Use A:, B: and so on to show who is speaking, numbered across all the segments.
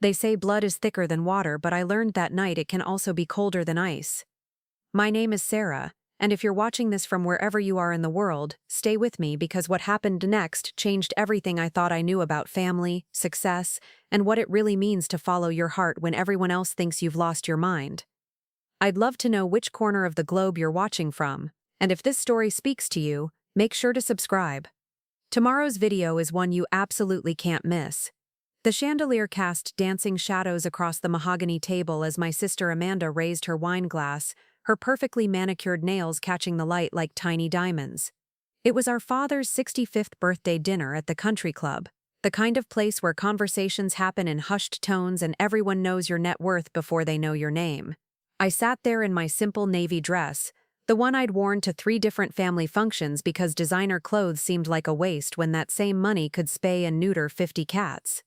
A: They say blood is thicker than water, but I learned that night it can also be colder than ice. My name is Sarah, and if you're watching this from wherever you are in the world, stay with me because what happened next changed everything I thought I knew about family, success, and what it really means to follow your heart when everyone else thinks you've lost your mind. I'd love to know which corner of the globe you're watching from, and if this story speaks to you, make sure to subscribe. Tomorrow's video is one you absolutely can't miss. The chandelier cast dancing shadows across the mahogany table as my sister Amanda raised her wine glass, her perfectly manicured nails catching the light like tiny diamonds. It was our father's 65th birthday dinner at the country club, the kind of place where conversations happen in hushed tones and everyone knows your net worth before they know your name. I sat there in my simple navy dress, the one I'd worn to 3 different family functions because designer clothes seemed like a waste when that same money could spay and neuter 50 cats.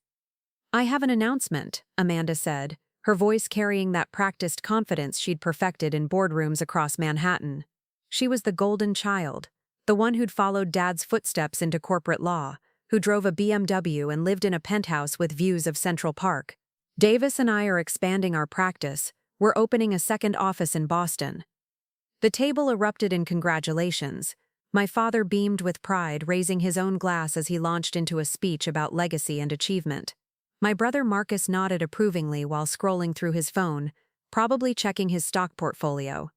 A: "I have an announcement," Amanda said, her voice carrying that practiced confidence she'd perfected in boardrooms across Manhattan. She was the golden child, the one who'd followed Dad's footsteps into corporate law, who drove a BMW and lived in a penthouse with views of Central Park. "Davis and I are expanding our practice. We're opening a second office in Boston." The table erupted in congratulations. My father beamed with pride, raising his own glass as he launched into a speech about legacy and achievement. My brother Marcus nodded approvingly while scrolling through his phone, probably checking his stock portfolio.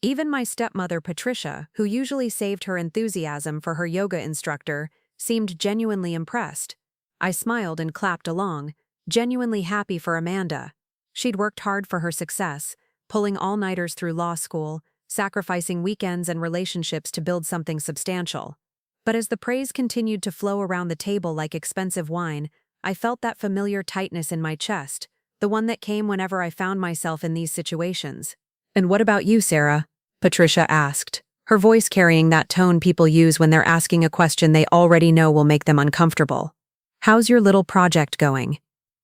A: Even my stepmother Patricia, who usually saved her enthusiasm for her yoga instructor, seemed genuinely impressed. I smiled and clapped along, genuinely happy for Amanda. She'd worked hard for her success, pulling all-nighters through law school, sacrificing weekends and relationships to build something substantial. But as the praise continued to flow around the table like expensive wine, I felt that familiar tightness in my chest, the one that came whenever I found myself in these situations. "And what about you, Sarah?" Patricia asked, her voice carrying that tone people use when they're asking a question they already know will make them uncomfortable. "How's your little project going?"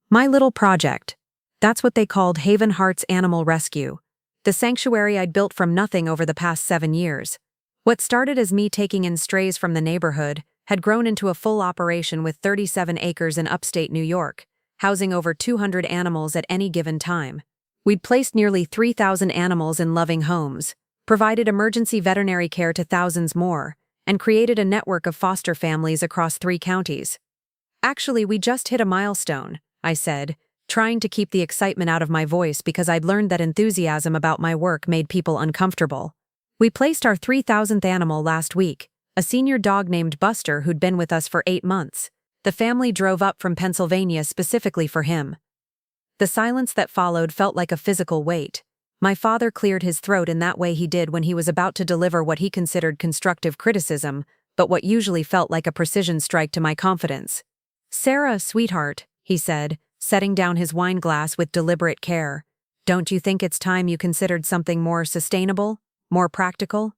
A: My little project. That's what they called Haven Heart's Animal Rescue, the sanctuary I'd built from nothing over the past 7 years. What started as me taking in strays from the neighborhood had grown into a full operation with 37 acres in upstate New York, housing over 200 animals at any given time. We'd placed nearly 3,000 animals in loving homes, provided emergency veterinary care to thousands more, and created a network of foster families across 3 counties. "Actually, we just hit a milestone," I said, trying to keep the excitement out of my voice because I'd learned that enthusiasm about my work made people uncomfortable. "We placed our 3,000th animal last week, a senior dog named Buster who'd been with us for 8 months. The family drove up from Pennsylvania specifically for him." The silence that followed felt like a physical weight. My father cleared his throat in that way he did when he was about to deliver what he considered constructive criticism, but what usually felt like a precision strike to my confidence. "Sarah, sweetheart," he said, setting down his wine glass with deliberate care, "don't you think it's time you considered something more sustainable, more practical?"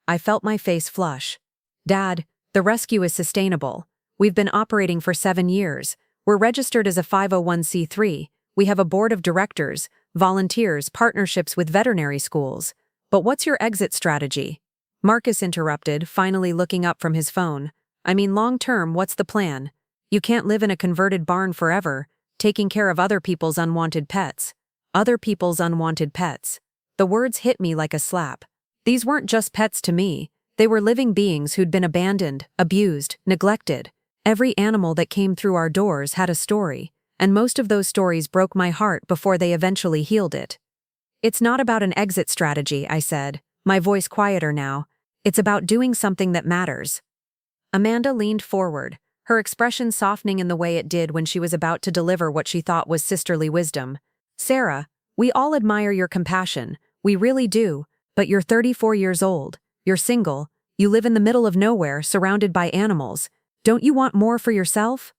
A: I felt my face flush. "Dad, the rescue is sustainable. We've been operating for 7 years. We're registered as a 501c3. We have a board of directors, volunteers, partnerships with veterinary schools. But what's your exit strategy?" Marcus interrupted, finally looking up from his phone. "I mean, long-term, what's the plan? You can't live in a converted barn forever, taking care of other people's unwanted pets." Other people's unwanted pets. The words hit me like a slap. These weren't just pets to me. They were living beings who'd been abandoned, abused, neglected. Every animal that came through our doors had a story, and most of those stories broke my heart before they eventually healed it. "It's not about an exit strategy," I said, my voice quieter now. "It's about doing something that matters." Amanda leaned forward, her expression softening in the way it did when she was about to deliver what she thought was sisterly wisdom. "Sarah, we all admire your compassion, we really do, but you're 34 years old, you're single, you live in the middle of nowhere, surrounded by animals. Don't you want more for yourself?"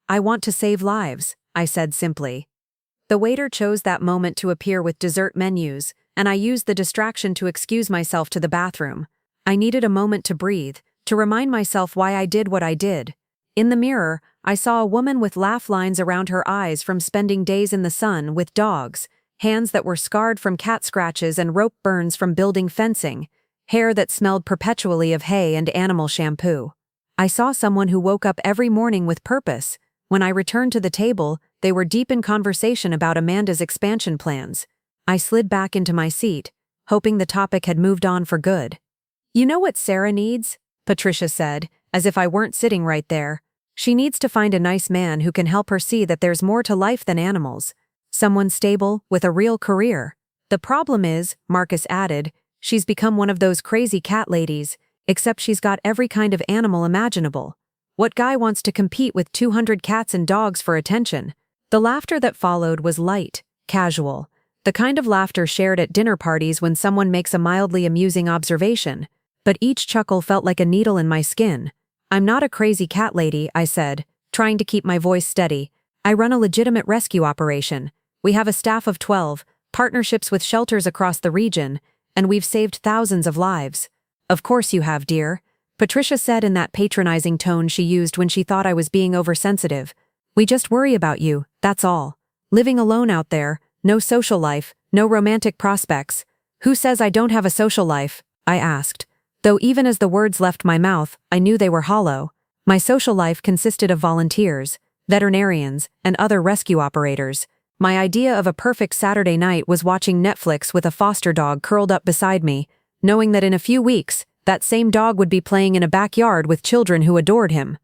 A: "I want to save lives," I said simply. The waiter chose that moment to appear with dessert menus, and I used the distraction to excuse myself to the bathroom. I needed a moment to breathe, to remind myself why I did what I did. In the mirror, I saw a woman with laugh lines around her eyes from spending days in the sun with dogs, hands that were scarred from cat scratches and rope burns from building fencing, hair that smelled perpetually of hay and animal shampoo. I saw someone who woke up every morning with purpose. When I returned to the table, They were deep in conversation about Amanda's expansion plans. I slid back into my seat, hoping the topic had moved on for good. "You know what Sarah needs?" Patricia said, as if I weren't sitting right there. "She needs to find a nice man who can help her see that there's more to life than animals. Someone stable, with a real career. The problem is," Marcus added, "she's become one of those crazy cat ladies, except she's got every kind of animal imaginable. What guy wants to compete with 200 cats and dogs for attention?" The laughter that followed was light, casual, the kind of laughter shared at dinner parties when someone makes a mildly amusing observation, but each chuckle felt like a needle in my skin. "I'm not a crazy cat lady," I said, trying to keep my voice steady. "I run a legitimate rescue operation. We have a staff of 12, partnerships with shelters across the region, and we've saved thousands of lives." "Of course you have, dear," Patricia said in that patronizing tone she used when she thought I was being oversensitive. "We just worry about you, that's all. Living alone out there, no social life, no romantic prospects." "Who says I don't have a social life?" I asked. Though even as the words left my mouth, I knew they were hollow. My social life consisted of volunteers, veterinarians, and other rescue operators. My idea of a perfect Saturday night was watching Netflix with a foster dog curled up beside me, knowing that in a few weeks, that same dog would be playing in a backyard with children who adored him.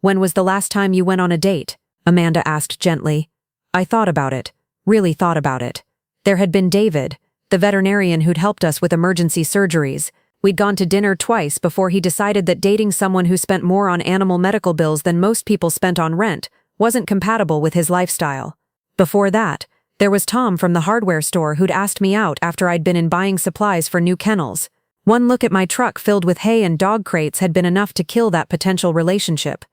A: "When was the last time you went on a date?" Amanda asked gently. I thought about it, really thought about it. There had been David, the veterinarian who'd helped us with emergency surgeries. We'd gone to dinner twice before he decided that dating someone who spent more on animal medical bills than most people spent on rent wasn't compatible with his lifestyle. Before that, there was Tom from the hardware store who'd asked me out after I'd been in buying supplies for new kennels. One look at my truck filled with hay and dog crates had been enough to kill that potential relationship.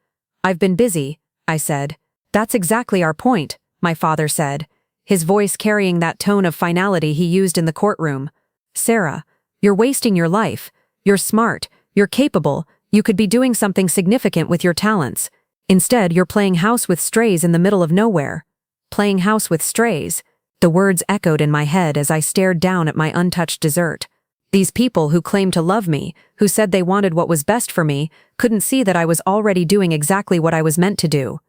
A: "I've been busy," I said. "That's exactly our point," my father said, his voice carrying that tone of finality he used in the courtroom. "Sarah, you're wasting your life. You're smart, you're capable, you could be doing something significant with your talents. Instead, you're playing house with strays in the middle of nowhere." Playing house with strays. The words echoed in my head as I stared down at my untouched dessert. These people who claimed to love me, who said they wanted what was best for me, couldn't see that I was already doing exactly what I was meant to do.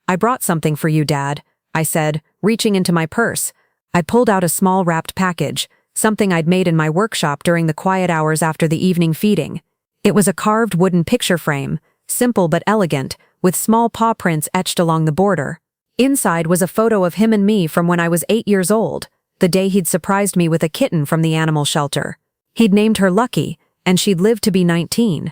A: "I brought something for you, Dad," I said, reaching into my purse. I pulled out a small wrapped package, something I'd made in my workshop during the quiet hours after the evening feeding. It was a carved wooden picture frame, simple but elegant, with small paw prints etched along the border. Inside was a photo of him and me from when I was 8 years old, the day he'd surprised me with a kitten from the animal shelter. He'd named her Lucky, and she'd lived to be 19.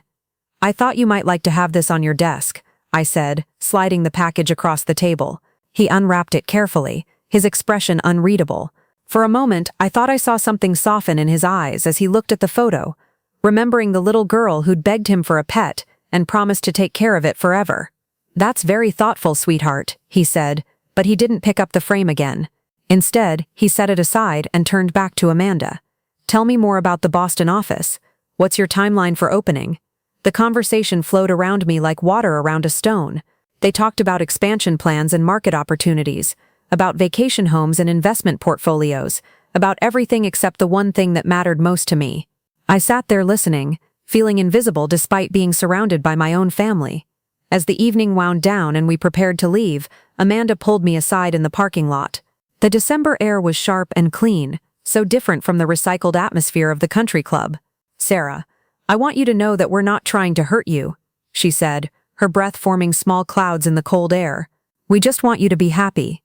A: "I thought you might like to have this on your desk," I said, sliding the package across the table. He unwrapped it carefully, his expression unreadable. For a moment, I thought I saw something soften in his eyes as he looked at the photo, remembering the little girl who'd begged him for a pet and promised to take care of it forever. "That's very thoughtful, sweetheart," he said, but he didn't pick up the frame again. Instead, he set it aside and turned back to Amanda. "Tell me more about the Boston office. What's your timeline for opening?" The conversation flowed around me like water around a stone. They talked about expansion plans and market opportunities, about vacation homes and investment portfolios, about everything except the one thing that mattered most to me. I sat there listening, feeling invisible despite being surrounded by my own family. As the evening wound down and we prepared to leave, Amanda pulled me aside in the parking lot. The December air was sharp and clean, so different from the recycled atmosphere of the country club. "Sarah, I want you to know that we're not trying to hurt you," she said, her breath forming small clouds in the cold air. "We just want you to be happy."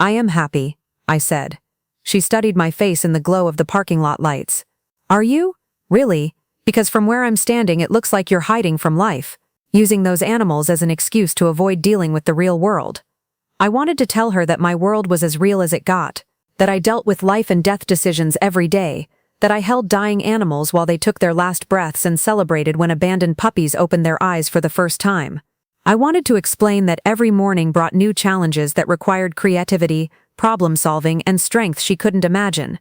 A: "I am happy," I said. She studied my face in the glow of the parking lot lights. "Are you? Really? Because from where I'm standing it looks like you're hiding from life, using those animals as an excuse to avoid dealing with the real world." I wanted to tell her that my world was as real as it got, that I dealt with life and death decisions every day, that I held dying animals while they took their last breaths and celebrated when abandoned puppies opened their eyes for the first time. I wanted to explain that every morning brought new challenges that required creativity, problem-solving, and strength she couldn't imagine.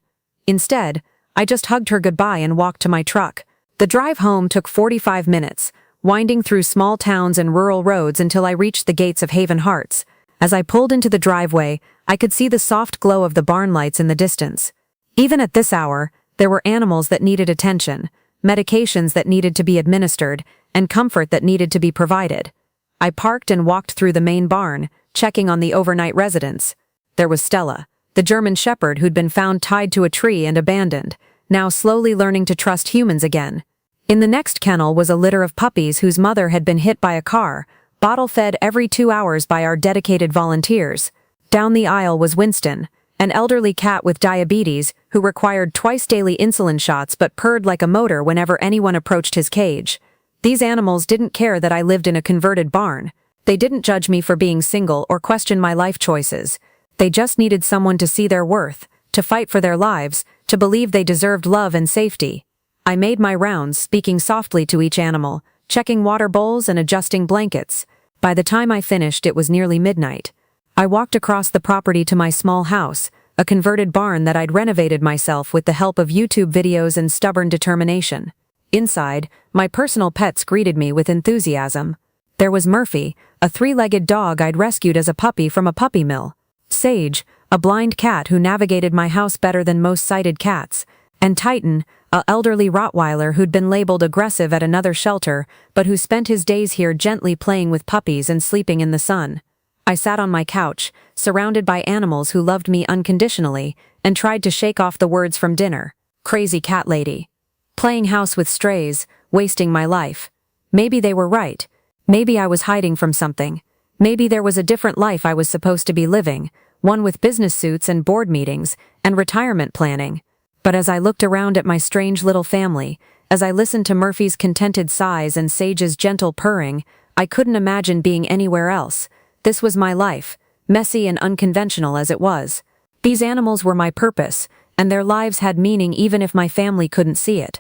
A: Instead, I just hugged her goodbye and walked to my truck. The drive home took 45 minutes, winding through small towns and rural roads until I reached the gates of Haven Hearts. As I pulled into the driveway, I could see the soft glow of the barn lights in the distance. Even at this hour, there were animals that needed attention, medications that needed to be administered, and comfort that needed to be provided. I parked and walked through the main barn, checking on the overnight residents. There was Stella, the German shepherd who'd been found tied to a tree and abandoned, now slowly learning to trust humans again. In the next kennel was a litter of puppies whose mother had been hit by a car, bottle-fed every 2 hours by our dedicated volunteers. Down the aisle was Winston, an elderly cat with diabetes who required twice-daily insulin shots but purred like a motor whenever anyone approached his cage. These animals didn't care that I lived in a converted barn. They didn't judge me for being single or question my life choices. They just needed someone to see their worth, to fight for their lives, to believe they deserved love and safety. I made my rounds, speaking softly to each animal, checking water bowls and adjusting blankets. By the time I finished, it was nearly midnight. I walked across the property to my small house, a converted barn that I'd renovated myself with the help of YouTube videos and stubborn determination. Inside, my personal pets greeted me with enthusiasm. There was Murphy, a 3-legged dog I'd rescued as a puppy from a puppy mill. Sage, a blind cat who navigated my house better than most sighted cats. And Titan, an elderly Rottweiler who'd been labeled aggressive at another shelter, but who spent his days here gently playing with puppies and sleeping in the sun. I sat on my couch, surrounded by animals who loved me unconditionally, and tried to shake off the words from dinner. Crazy cat lady. Playing house with strays, wasting my life. Maybe they were right. Maybe I was hiding from something. Maybe there was a different life I was supposed to be living, one with business suits and board meetings, and retirement planning. But as I looked around at my strange little family, as I listened to Murphy's contented sighs and Sage's gentle purring, I couldn't imagine being anywhere else. This was my life, messy and unconventional as it was. These animals were my purpose, and their lives had meaning even if my family couldn't see it.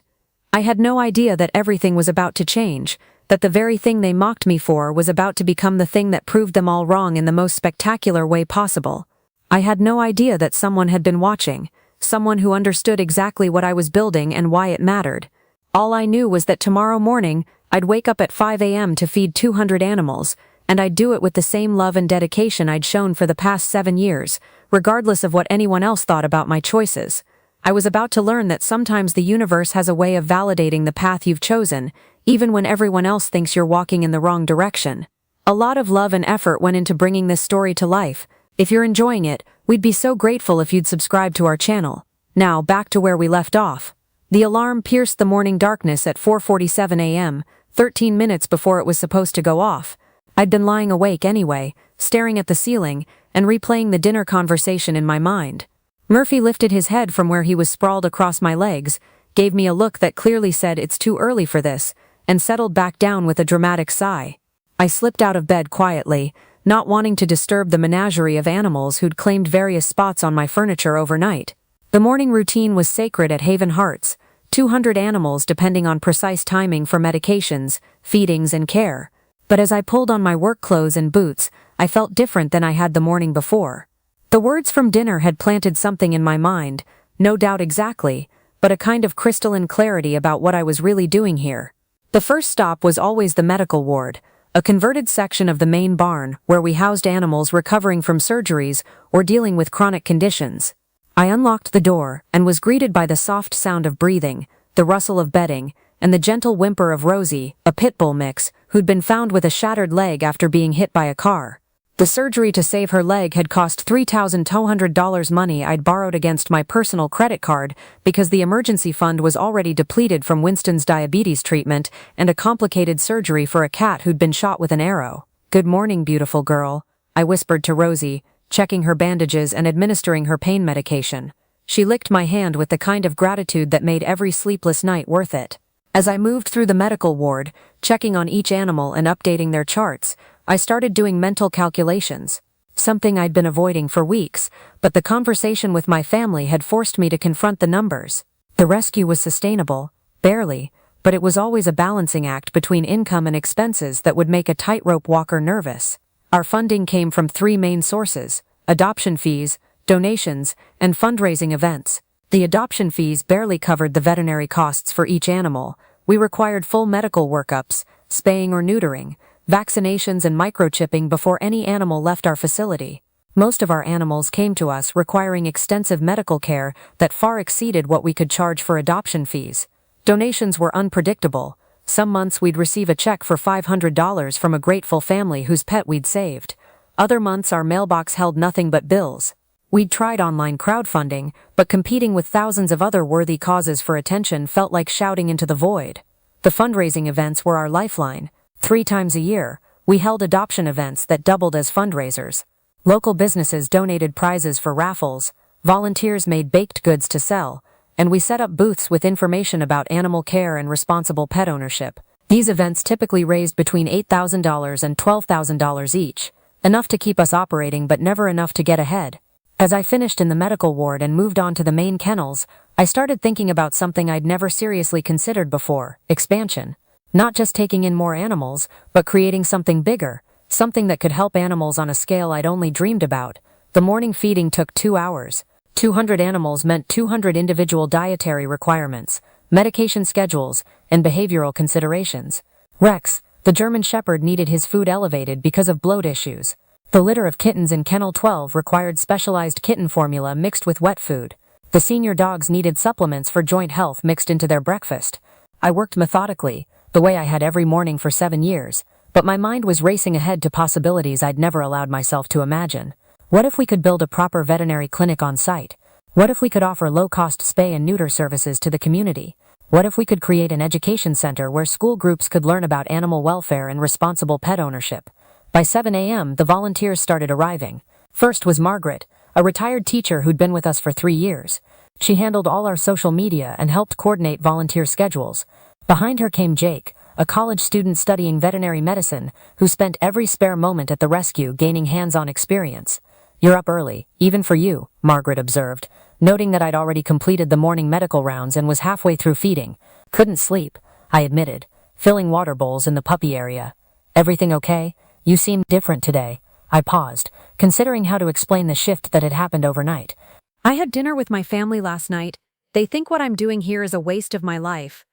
A: I had no idea that everything was about to change, that the very thing they mocked me for was about to become the thing that proved them all wrong in the most spectacular way possible. I had no idea that someone had been watching, someone who understood exactly what I was building and why it mattered. All I knew was that tomorrow morning, I'd wake up at 5 a.m. to feed 200 animals, and I'd do it with the same love and dedication I'd shown for the past 7 years, regardless of what anyone else thought about my choices. I was about to learn that sometimes the universe has a way of validating the path you've chosen, even when everyone else thinks you're walking in the wrong direction. A lot of love and effort went into bringing this story to life. If you're enjoying it, we'd be so grateful if you'd subscribe to our channel. Now, back to where we left off. The alarm pierced the morning darkness at 4:47 a.m., 13 minutes before it was supposed to go off. I'd been lying awake anyway, staring at the ceiling, and replaying the dinner conversation in my mind. Murphy lifted his head from where he was sprawled across my legs, gave me a look that clearly said it's too early for this, and settled back down with a dramatic sigh. I slipped out of bed quietly, not wanting to disturb the menagerie of animals who'd claimed various spots on my furniture overnight. The morning routine was sacred at Haven Hearts, 200 animals depending on precise timing for medications, feedings, and care. But as I pulled on my work clothes and boots, I felt different than I had the morning before. The words from dinner had planted something in my mind, no doubt exactly, but a kind of crystalline clarity about what I was really doing here. The first stop was always the medical ward, a converted section of the main barn where we housed animals recovering from surgeries or dealing with chronic conditions. I unlocked the door and was greeted by the soft sound of breathing, the rustle of bedding, and the gentle whimper of Rosie, a pit bull mix, who'd been found with a shattered leg after being hit by a car. The surgery to save her leg had cost $3,200 money I'd borrowed against my personal credit card because the emergency fund was already depleted from Winston's diabetes treatment and a complicated surgery for a cat who'd been shot with an arrow. "Good morning, beautiful girl," I whispered to Rosie, checking her bandages and administering her pain medication. She licked my hand with the kind of gratitude that made every sleepless night worth it. As I moved through the medical ward, checking on each animal and updating their charts, I started doing mental calculations, something I'd been avoiding for weeks, but the conversation with my family had forced me to confront the numbers. The rescue was sustainable, barely, but it was always a balancing act between income and expenses that would make a tightrope walker nervous. Our funding came from 3 main sources: adoption fees, donations, and fundraising events. The adoption fees barely covered the veterinary costs for each animal. We required full medical workups, spaying or neutering, vaccinations and microchipping before any animal left our facility. Most of our animals came to us requiring extensive medical care that far exceeded what we could charge for adoption fees. Donations were unpredictable. Some months we'd receive a check for $500 from a grateful family whose pet we'd saved.
B: Other months our mailbox held nothing but bills. We'd tried online crowdfunding, but competing with thousands of other worthy causes for attention felt like shouting into the void. The fundraising events were our lifeline. 3 times a year, we held adoption events that doubled as fundraisers. Local businesses donated prizes for raffles, volunteers made baked goods to sell, and we set up booths with information about animal care and responsible pet ownership. These events typically raised between $8,000 and $12,000 each, enough to keep us operating but never enough to get ahead. As I finished in the medical ward and moved on to the main kennels, I started thinking about something I'd never seriously considered before: expansion. Not just taking in more animals, but creating something bigger, something that could help animals on a scale I'd only dreamed about. The morning feeding took 2 hours. 200 animals meant 200 individual dietary requirements, medication schedules, and behavioral considerations. Rex, the German Shepherd, needed his food elevated because of bloat issues. The litter of kittens in Kennel 12 required specialized kitten formula mixed with wet food. The senior dogs needed supplements for joint health mixed into their breakfast. I worked methodically, the way I had every morning for 7 years, but my mind was racing ahead to possibilities I'd never allowed myself to imagine. What if we could build a proper veterinary clinic on site? What if we could offer low-cost spay and neuter services to the community? What if we could create an education center where school groups could learn about animal welfare and responsible pet ownership? By 7 a.m., the volunteers started arriving. First was Margaret, a retired teacher who'd been with us for 3 years. She handled all our social media and helped coordinate volunteer schedules. Behind her came Jake, a college student studying veterinary medicine, who spent every spare moment at the rescue gaining hands-on experience. "You're up early, even for you," Margaret observed, noting that I'd already completed the morning medical rounds and was halfway through feeding. "Couldn't sleep," I admitted, filling water bowls in the puppy area. "Everything okay? You seem different today." I paused, considering how to explain the shift that had happened overnight.
A: "I had dinner with my family last night. They think what I'm doing here is a waste of my life."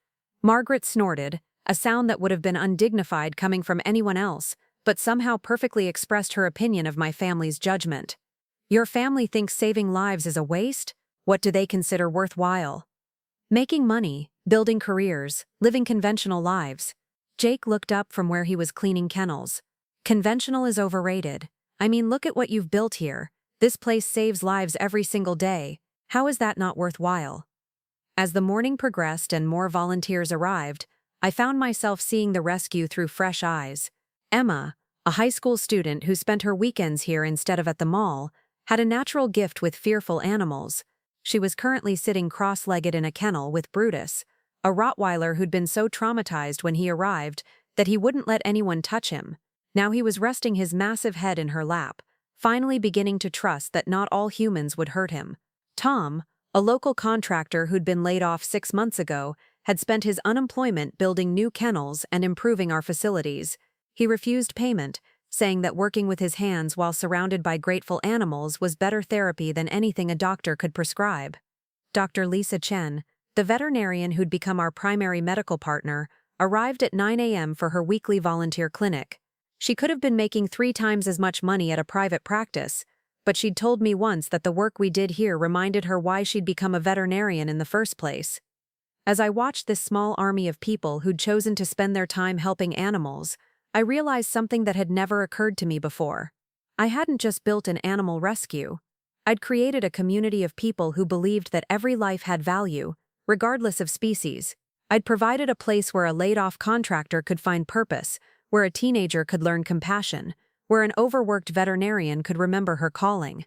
A: Margaret snorted, a sound that would have been undignified coming from anyone else, but somehow perfectly expressed her opinion of my family's judgment. "Your family thinks saving lives is a waste? What do they consider worthwhile?" "Making money, building careers, living conventional lives." Jake looked up from where he was cleaning kennels. "Conventional is overrated. I mean, look at what you've built here. This place saves lives every single day. How is that not worthwhile?" As the morning progressed and more volunteers arrived, I found myself seeing the rescue through fresh eyes. Emma, a high school student who spent her weekends here instead of at the mall, had a natural gift with fearful animals. She was currently sitting cross-legged in a kennel with Brutus, a Rottweiler who'd been so traumatized when he arrived that he wouldn't let anyone touch him. Now he was resting his massive head in her lap, finally beginning to trust that not all humans would hurt him. Tom, a local contractor who'd been laid off 6 months ago, had spent his unemployment building new kennels and improving our facilities. He refused payment, saying that working with his hands while surrounded by grateful animals was better therapy than anything a doctor could prescribe. Dr. Lisa Chen, the veterinarian who'd become our primary medical partner, arrived at 9 a.m. for her weekly volunteer clinic. She could have been making 3 times as much money at a private practice, but she'd told me once that the work we did here reminded her why she'd become a veterinarian in the first place. As I watched this small army of people who'd chosen to spend their time helping animals, I realized something that had never occurred to me before. I hadn't just built an animal rescue. I'd created a community of people who believed that every life had value, regardless of species. I'd provided a place where a laid-off contractor could find purpose, where a teenager could learn compassion, where an overworked veterinarian could remember her calling.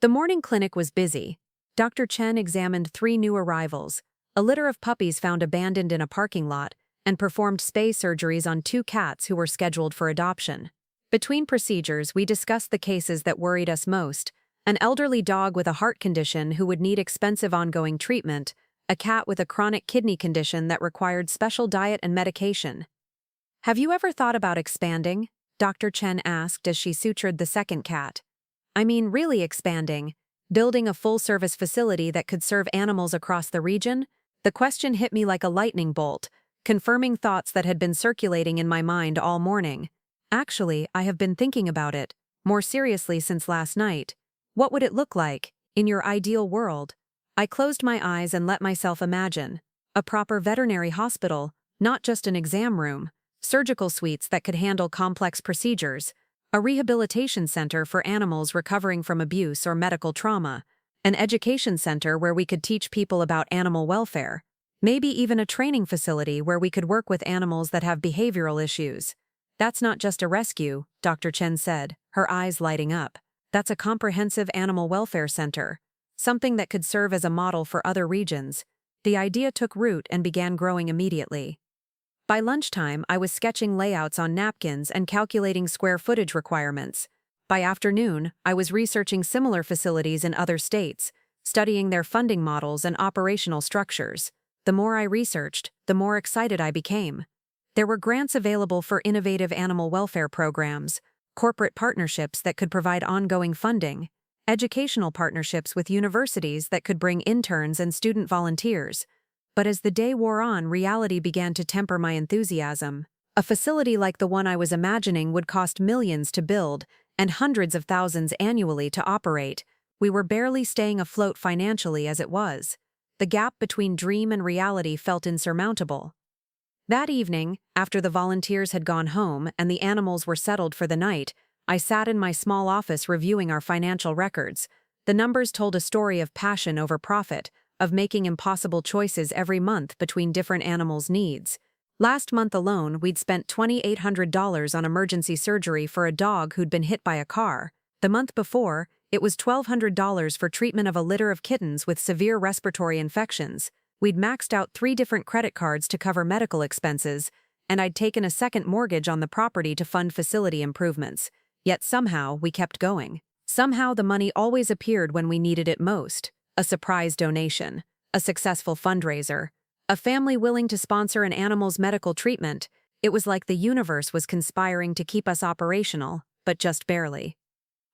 A: The morning clinic was busy. Dr. Chen examined 3 new arrivals, a litter of puppies found abandoned in a parking lot, and performed spay surgeries on 2 cats who were scheduled for adoption. Between procedures, we discussed the cases that worried us most: an elderly dog with a heart condition who would need expensive ongoing treatment, a cat with a chronic kidney condition that required special diet and medication. "Have you ever thought about expanding?" Dr. Chen asked as she sutured the second cat. "I mean, really expanding, building a full-service facility that could serve animals across the region?" The question hit me like a lightning bolt, confirming thoughts that had been circulating in my mind all morning. "Actually, I have been thinking about it, more seriously since last night. What would it look like, in your ideal world?" I closed my eyes and let myself imagine. A proper veterinary hospital, not just an exam room. Surgical suites that could handle complex procedures. a rehabilitation center for animals recovering from abuse or medical trauma, an education center where we could teach people about animal welfare, maybe even a training facility where we could work with animals that have behavioral issues. That's not just a rescue, Dr. Chen said, her eyes lighting up. That's a comprehensive animal welfare center, something that could serve as a model for other regions. The idea took root and began growing immediately. By lunchtime, I was sketching layouts on napkins and calculating square footage requirements. By afternoon, I was researching similar facilities in other states, studying their funding models and operational structures. The more I researched, the more excited I became. There were grants available for innovative animal welfare programs, corporate partnerships that could provide ongoing funding, educational partnerships with universities that could bring interns and student volunteers. But as the day wore on, reality began to temper my enthusiasm. A facility like the one I was imagining would cost millions to build and hundreds of thousands annually to operate. We were barely staying afloat financially as it was. The gap between dream and reality felt insurmountable. That evening, after the volunteers had gone home and the animals were settled for the night, I sat in my small office reviewing our financial records. The numbers told a story of passion over profit, of making impossible choices every month between different animals' needs. Last month alone, we'd spent $2,800 on emergency surgery for a dog who'd been hit by a car. The month before, it was $1,200 for treatment of a litter of kittens with severe respiratory infections. We'd maxed out 3 different credit cards to cover medical expenses, and I'd taken a second mortgage on the property to fund facility improvements. Yet somehow, we kept going. Somehow the money always appeared when we needed it most. A surprise donation, a successful fundraiser, a family willing to sponsor an animal's medical treatment. It was like the universe was conspiring to keep us operational, but just barely.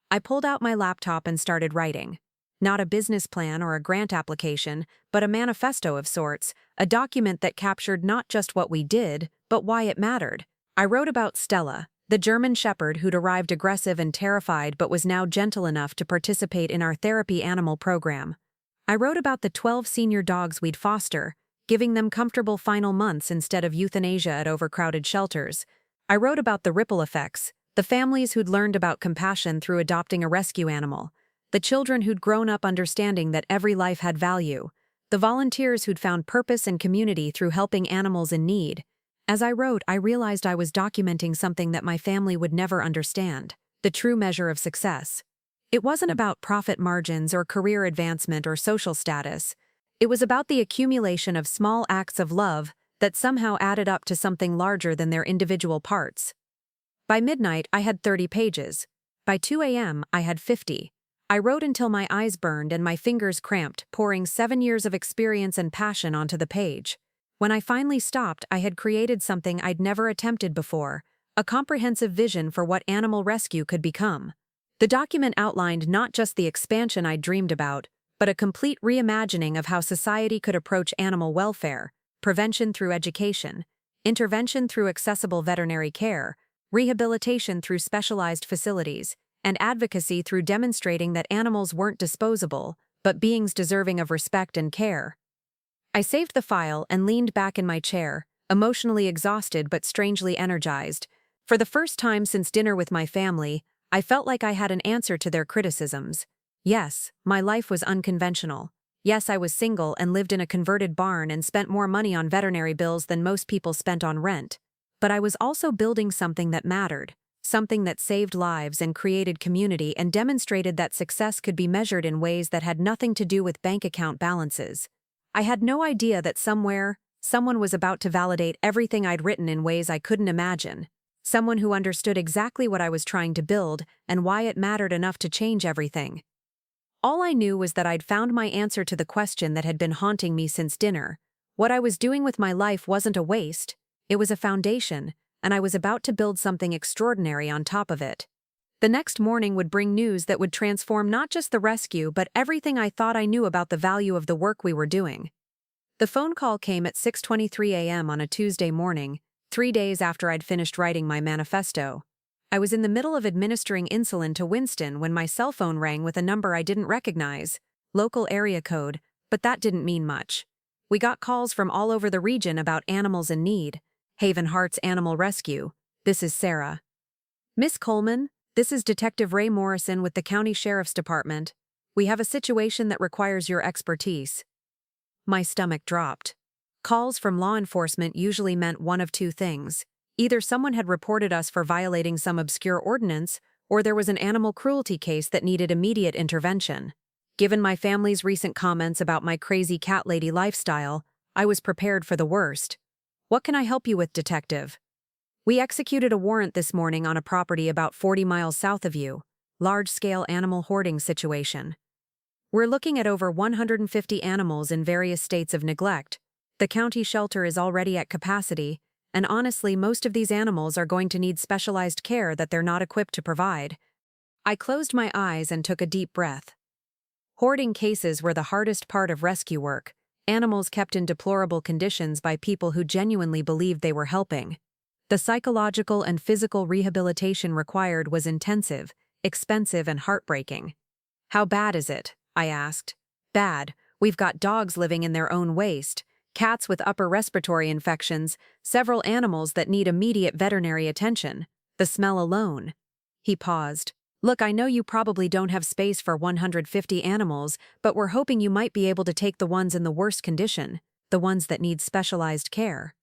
A: I pulled out my laptop and started writing. Not a business plan or a grant application, but a manifesto of sorts, a document that captured not just what we did, but why it mattered. I wrote about Stella, the German shepherd who'd arrived aggressive and terrified but was now gentle enough to participate in our therapy animal program. I wrote about the 12 senior dogs we'd foster, giving them comfortable final months instead of euthanasia at overcrowded shelters. I wrote about the ripple effects, the families who'd learned about compassion through adopting a rescue animal, the children who'd grown up understanding that every life had value, the volunteers who'd found purpose and community through helping animals in need. As I wrote, I realized I was documenting something that my family would never understand, the true measure of success. It wasn't about profit margins or career advancement or social status. It was about the accumulation of small acts of love that somehow added up to something larger than their individual parts. By midnight, I had 30 pages. By 2 a.m., I had 50. I wrote until my eyes burned and my fingers cramped, pouring 7 years of experience and passion onto the page. When I finally stopped, I had created something I'd never attempted before, a comprehensive vision for what animal rescue could become. The document outlined not just the expansion I'd dreamed about, but a complete reimagining of how society could approach animal welfare, prevention through education, intervention through accessible veterinary care, rehabilitation through specialized facilities, and advocacy through demonstrating that animals weren't disposable, but beings deserving of respect and care. I saved the file and leaned back in my chair, emotionally exhausted but strangely energized. For the first time since dinner with my family, I felt like I had an answer to their criticisms. Yes, my life was unconventional. Yes, I was single and lived in a converted barn and spent more money on veterinary bills than most people spent on rent. But I was also building something that mattered, something that saved lives and created community and demonstrated that success could be measured in ways that had nothing to do with bank account balances. I had no idea that somewhere, someone was about to validate everything I'd written in ways I couldn't imagine. Someone who understood exactly what I was trying to build and why it mattered enough to change everything. All I knew was that I'd found my answer to the question that had been haunting me since dinner. What I was doing with my life wasn't a waste, it was a foundation, and I was about to build something extraordinary on top of it. The next morning would bring news that would transform not just the rescue but everything I thought I knew about the value of the work we were doing. The phone call came at 6:23 a.m. on a Tuesday morning, 3 days after I'd finished writing my manifesto. I was in the middle of administering insulin to Winston when my cell phone rang with a number I didn't recognize, local area code, but that didn't mean much. We got calls from all over the region about animals in need. Haven Hearts Animal Rescue. This is Sarah. Miss Coleman, This is Detective Ray Morrison with the County Sheriff's Department. We have a situation that requires your expertise. My stomach dropped. Calls from law enforcement usually meant one of two things. Either someone had reported us for violating some obscure ordinance, or there was an animal cruelty case that needed immediate intervention. Given my family's recent comments about my crazy cat lady lifestyle, I was prepared for the worst. What can I help you with, Detective? We executed a warrant this morning on a property about 40 miles south of you. Large-scale animal hoarding situation. We're looking at over 150 animals in various states of neglect. The county shelter is already at capacity, and honestly, most of these animals are going to need specialized care that they're not equipped to provide. I closed my eyes and took a deep breath. Hoarding cases were the hardest part of rescue work, animals kept in deplorable conditions by people who genuinely believed they were helping. The psychological and physical rehabilitation required was intensive, expensive, and heartbreaking. How bad is it? I asked. Bad. We've got dogs living in their own waste, cats with upper respiratory infections, several animals that need immediate veterinary attention. The smell alone. He paused. Look, I know you probably don't have space for 150 animals, but we're hoping you might be able to take the ones in the worst condition, the ones that need specialized care.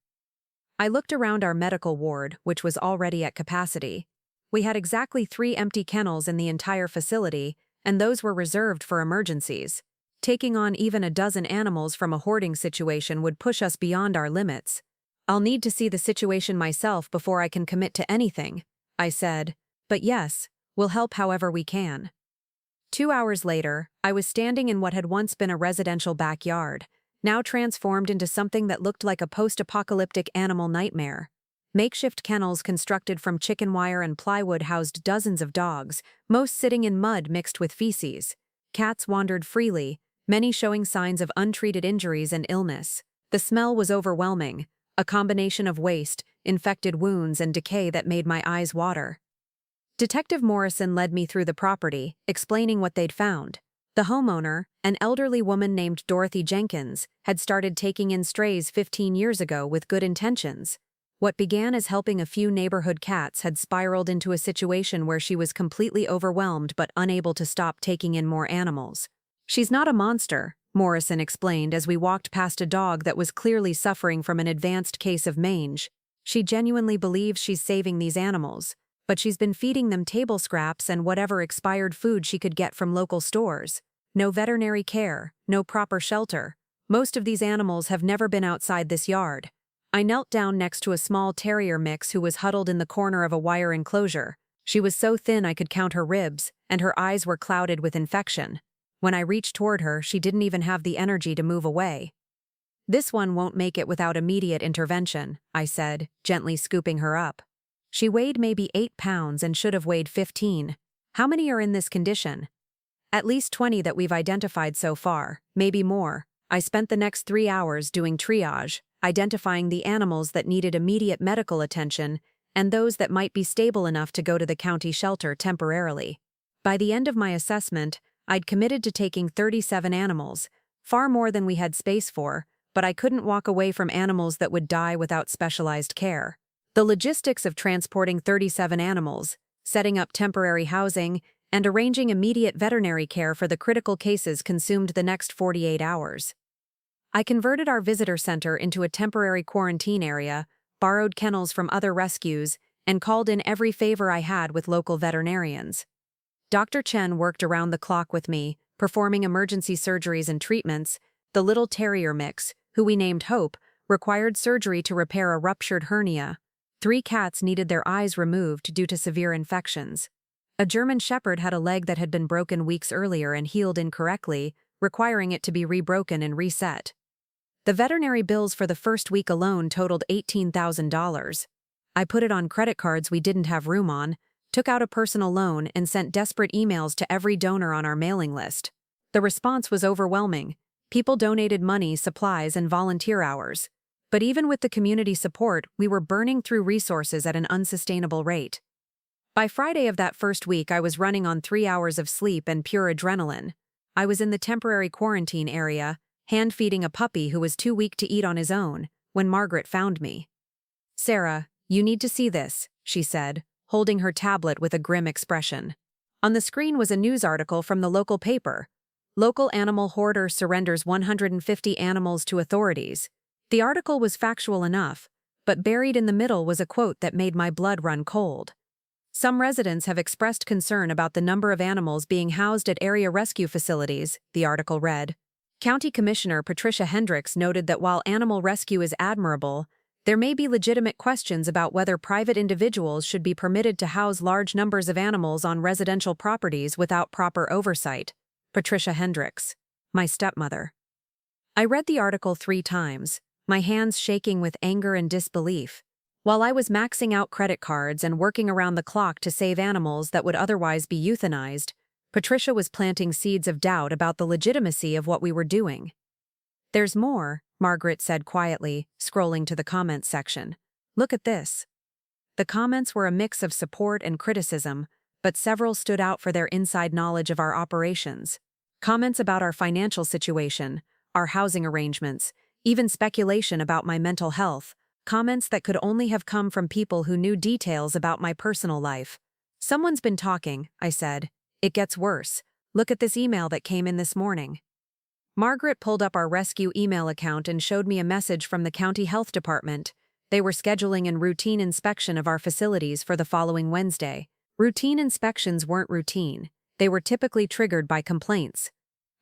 A: I looked around our medical ward, which was already at capacity. We had exactly 3 empty kennels in the entire facility, and those were reserved for emergencies. Taking on even a dozen animals from a hoarding situation would push us beyond our limits. I'll need to see the situation myself before I can commit to anything, I said, but yes, we'll help however we can. 2 hours later, I was standing in what had once been a residential backyard, now transformed into something that looked like a post-apocalyptic animal nightmare. Makeshift kennels constructed from chicken wire and plywood housed dozens of dogs, most sitting in mud mixed with feces. Cats wandered freely, many showing signs of untreated injuries and illness. The smell was overwhelming, a combination of waste, infected wounds, and decay that made my eyes water. Detective Morrison led me through the property, explaining what they'd found. The homeowner, an elderly woman named Dorothy Jenkins, had started taking in strays 15 years ago with good intentions. What began as helping a few neighborhood cats had spiraled into a situation where she was completely overwhelmed but unable to stop taking in more animals. She's not a monster, Morrison explained as we walked past a dog that was clearly suffering from an advanced case of mange. She genuinely believes she's saving these animals, but she's been feeding them table scraps and whatever expired food she could get from local stores. No veterinary care, no proper shelter. Most of these animals have never been outside this yard. I knelt down next to a small terrier mix who was huddled in the corner of a wire enclosure. She was so thin I could count her ribs, and her eyes were clouded with infection. When I reached toward her, she didn't even have the energy to move away. This one won't make it without immediate intervention, I said, gently scooping her up. She weighed maybe 8 pounds and should have weighed 15. How many are in this condition? At least 20 that we've identified so far, maybe more. I spent the next 3 hours doing triage, identifying the animals that needed immediate medical attention and those that might be stable enough to go to the county shelter temporarily. By the end of my assessment, I'd committed to taking 37 animals, far more than we had space for, but I couldn't walk away from animals that would die without specialized care. The logistics of transporting 37 animals, setting up temporary housing, and arranging immediate veterinary care for the critical cases consumed the next 48 hours. I converted our visitor center into a temporary quarantine area, borrowed kennels from other rescues, and called in every favor I had with local veterinarians. Dr. Chen worked around the clock with me, performing emergency surgeries and treatments. The little terrier mix, who we named Hope, required surgery to repair a ruptured hernia. 3 cats needed their eyes removed due to severe infections. A German Shepherd had a leg that had been broken weeks earlier and healed incorrectly, requiring it to be rebroken and reset. The veterinary bills for the first week alone totaled $18,000. I put it on credit cards we didn't have room on, took out a personal loan, and sent desperate emails to every donor on our mailing list. The response was overwhelming. People donated money, supplies, and volunteer hours. But even with the community support, we were burning through resources at an unsustainable rate. By Friday of that first week, I was running on 3 hours of sleep and pure adrenaline. I was in the temporary quarantine area, hand-feeding a puppy who was too weak to eat on his own, when Margaret found me. "Sarah, you need to see this," she said, holding her tablet with a grim expression. On the screen was a news article from the local paper. Local animal hoarder surrenders 150 animals to authorities. The article was factual enough, but buried in the middle was a quote that made my blood run cold. Some residents have expressed concern about the number of animals being housed at area rescue facilities, the article read. County Commissioner Patricia Hendricks noted that while animal rescue is admirable, there may be legitimate questions about whether private individuals should be permitted to house large numbers of animals on residential properties without proper oversight. Patricia Hendricks, my stepmother. I read the article 3 times, my hands shaking with anger and disbelief. While I was maxing out credit cards and working around the clock to save animals that would otherwise be euthanized, Patricia was planting seeds of doubt about the legitimacy of what we were doing. There's more, Margaret said quietly, scrolling to the comments section. Look at this. The comments were a mix of support and criticism, but several stood out for their inside knowledge of our operations. Comments about our financial situation, our housing arrangements, even speculation about my mental health, comments that could only have come from people who knew details about my personal life. Someone's been talking, I said. It gets worse. Look at this email that came in this morning. Margaret pulled up our rescue email account and showed me a message from the county health department. They were scheduling a routine inspection of our facilities for the following Wednesday. Routine inspections weren't routine. They were typically triggered by complaints.